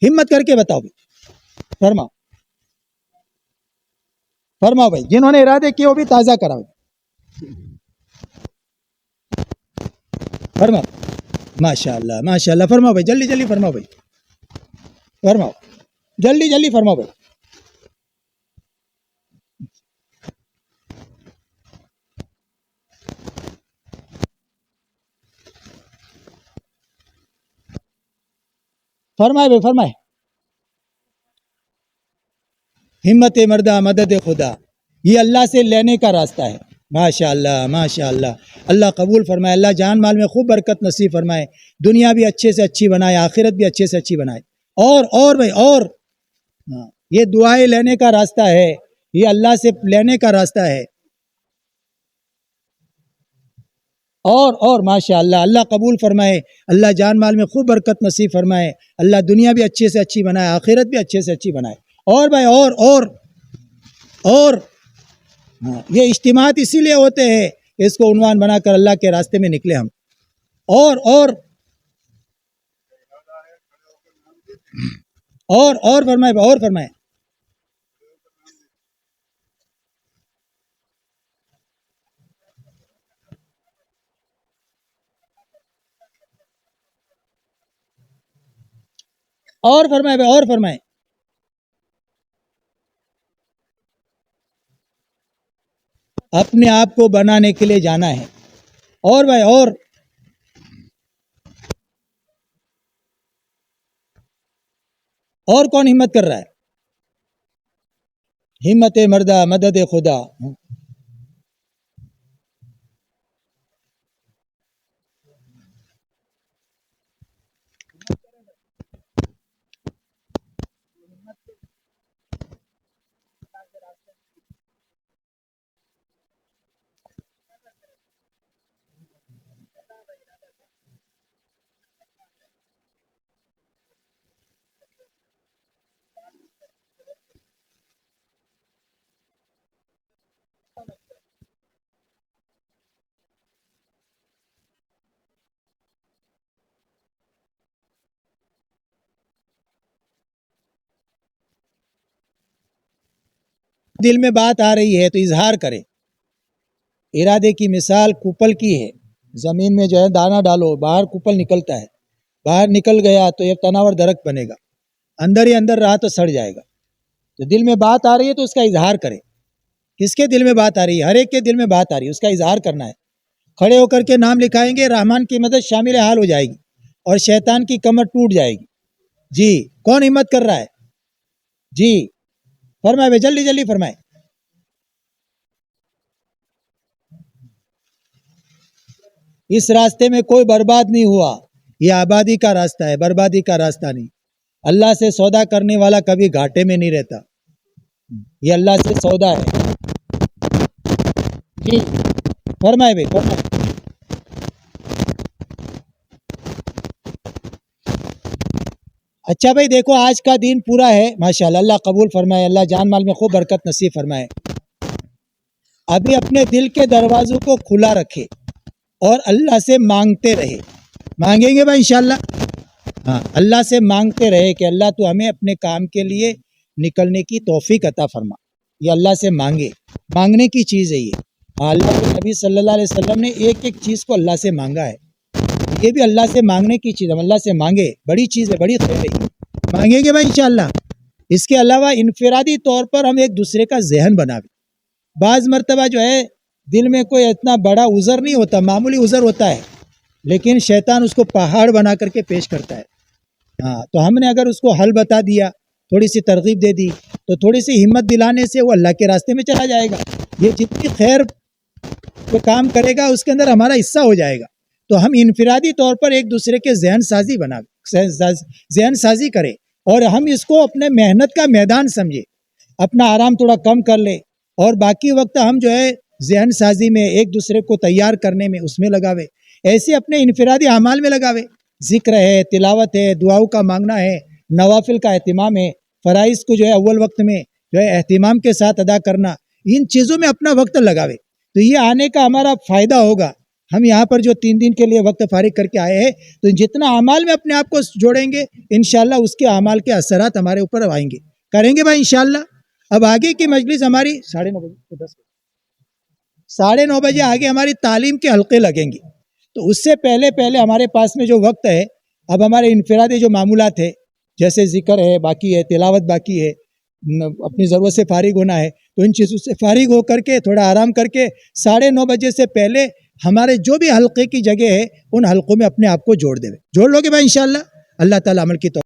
ہمت کر کے بتاؤ بھائی، فرماؤ بھائی، جنہوں نے ارادے کیے وہ بھی تازہ کراؤ، فرماؤ، ماشاءاللہ ماشاءاللہ، فرماؤ بھائی، جلدی جلدی فرماؤ بھائی، فرماؤ، جلدی جلدی فرماؤ بھائی۔ فرمائے بھائی فرمائے. ہمت مردہ مدد خدا، یہ اللہ سے لینے کا راستہ ہے. ماشاء اللہ ماشاء اللہ. اللہ قبول فرمائے، اللہ جان مال میں خوب برکت نصیب فرمائے، دنیا بھی اچھے سے اچھی بنائے، آخرت بھی اچھے سے اچھی بنائے. اور بھائی اور یہ دعائیں لینے کا راستہ ہے، یہ اللہ سے لینے کا راستہ ہے. اور ماشاء اللہ، اللہ قبول فرمائے، اللہ جان مال میں خوب برکت نصیب فرمائے، اللہ دنیا بھی اچھے سے اچھی بنائے، آخرت بھی اچھے سے اچھی بنائے. اور بھائی اور یہ اجتماعات اسی لیے ہوتے ہیں کہ اس کو عنوان بنا کر اللہ کے راستے میں نکلے ہم. اور فرمائے اور فرمائے. اور فرمائے. اپنے آپ کو بنانے کے لیے جانا ہے. اور بھائی اور کون ہمت کر رہا ہے؟ ہمت مردہ مدد خدا. دل میں بات آ رہی ہے تو اظہار کرے. ارادے کی مثال کوپل کی ہے. زمین میں جو ہے دانہ ڈالو، باہر کوپل نکلتا ہے، باہر نکل گیا تو ایک تناور درخت بنے گا، اندر ہی اندر رہا تو سڑ جائے گا. تو دل میں بات آ رہی ہے تو اس کا اظہار کرے. کس کے دل میں بات آ رہی ہے؟ ہر ایک کے دل میں بات آ رہی ہے، اس کا اظہار کرنا ہے. کھڑے ہو کر کے نام لکھائیں گے، رحمان کی مدد شامل حال ہو جائے گی اور شیطان کی کمر ٹوٹ جائے گی. جی کون ہمت کر رہا ہے؟ جی فرمائے بھائی، جلدی جلدی فرمائے. اس راستے میں کوئی برباد نہیں ہوا، یہ آبادی کا راستہ ہے، بربادی کا راستہ نہیں. اللہ سے سودا کرنے والا کبھی گھاٹے میں نہیں رہتا، یہ اللہ سے سودا ہے. جی فرمائے بھائی فرمائے. اچھا بھائی دیکھو، آج کا دن پورا ہے ماشاءاللہ، اللہ قبول فرمائے، اللہ جان مال میں خوب برکت نصیب فرمائے. ابھی اپنے دل کے دروازوں کو کھلا رکھے اور اللہ سے مانگتے رہے. مانگیں گے بھائی انشاءاللہ. ہاں اللہ سے مانگتے رہے کہ اللہ تو ہمیں اپنے کام کے لیے نکلنے کی توفیق عطا فرما. یہ اللہ سے مانگے، مانگنے کی چیز ہے یہ. اللہ کے نبی صلی اللہ علیہ وسلم نے ایک ایک چیز کو اللہ سے مانگا ہے. یہ بھی اللہ سے مانگنے کی چیز، ہم اللہ سے مانگے، بڑی چیز ہے، بڑی خیر ہے. مانگیں گے بھائی انشاءاللہ. اس کے علاوہ انفرادی طور پر ہم ایک دوسرے کا ذہن بناویں. بعض مرتبہ جو ہے دل میں کوئی اتنا بڑا عذر نہیں ہوتا، معمولی عذر ہوتا ہے، لیکن شیطان اس کو پہاڑ بنا کر کے پیش کرتا ہے. ہاں تو ہم نے اگر اس کو حل بتا دیا، تھوڑی سی ترغیب دے دی، تو تھوڑی سی ہمت دلانے سے وہ اللہ کے راستے میں چلا جائے گا. یہ جتنی خیر وہ کام کرے گا اس کے اندر ہمارا حصہ ہو جائے گا. تو ہم انفرادی طور پر ایک دوسرے کے ذہن سازی کریں اور ہم اس کو اپنے محنت کا میدان سمجھے. اپنا آرام تھوڑا کم کر لے اور باقی وقت ہم جو ہے ذہن سازی میں، ایک دوسرے کو تیار کرنے میں، اس میں لگاوے. ایسے اپنے انفرادی اعمال میں لگاوے. ذکر ہے، تلاوت ہے، دعاؤں کا مانگنا ہے، نوافل کا اہتمام ہے، فرائض کو جو ہے اول وقت میں جو ہے اہتمام کے ساتھ ادا کرنا، ان چیزوں میں اپنا وقت لگاوے. تو یہ آنے کا ہمارا فائدہ ہوگا. ہم یہاں پر جو 3 دن کے لیے وقت فارغ کر کے آئے ہیں، تو جتنا اعمال میں اپنے آپ کو جوڑیں گے انشاءاللہ اس کے اعمال کے اثرات ہمارے اوپر آئیں گے. کریں گے بھائی انشاءاللہ. اب آگے کی مجلس ہماری 9:30 بجے آگے ہماری تعلیم کے حلقے لگیں گے. تو اس سے پہلے ہمارے پاس میں جو وقت ہے، اب ہمارے انفرادی جو معمولات ہے، جیسے ذکر ہے باقی ہے، تلاوت باقی ہے، اپنی ضرورت سے فارغ ہونا ہے، تو ان چیزوں سے فارغ ہو کر کے تھوڑا آرام کر کے 9:30 بجے سے پہلے ہمارے جو بھی حلقے کی جگہ ہے ان حلقوں میں اپنے آپ کو جوڑ دے. جوڑ لو گے بھائی انشاءاللہ. اللہ تعالیٰ عمل کی توفیق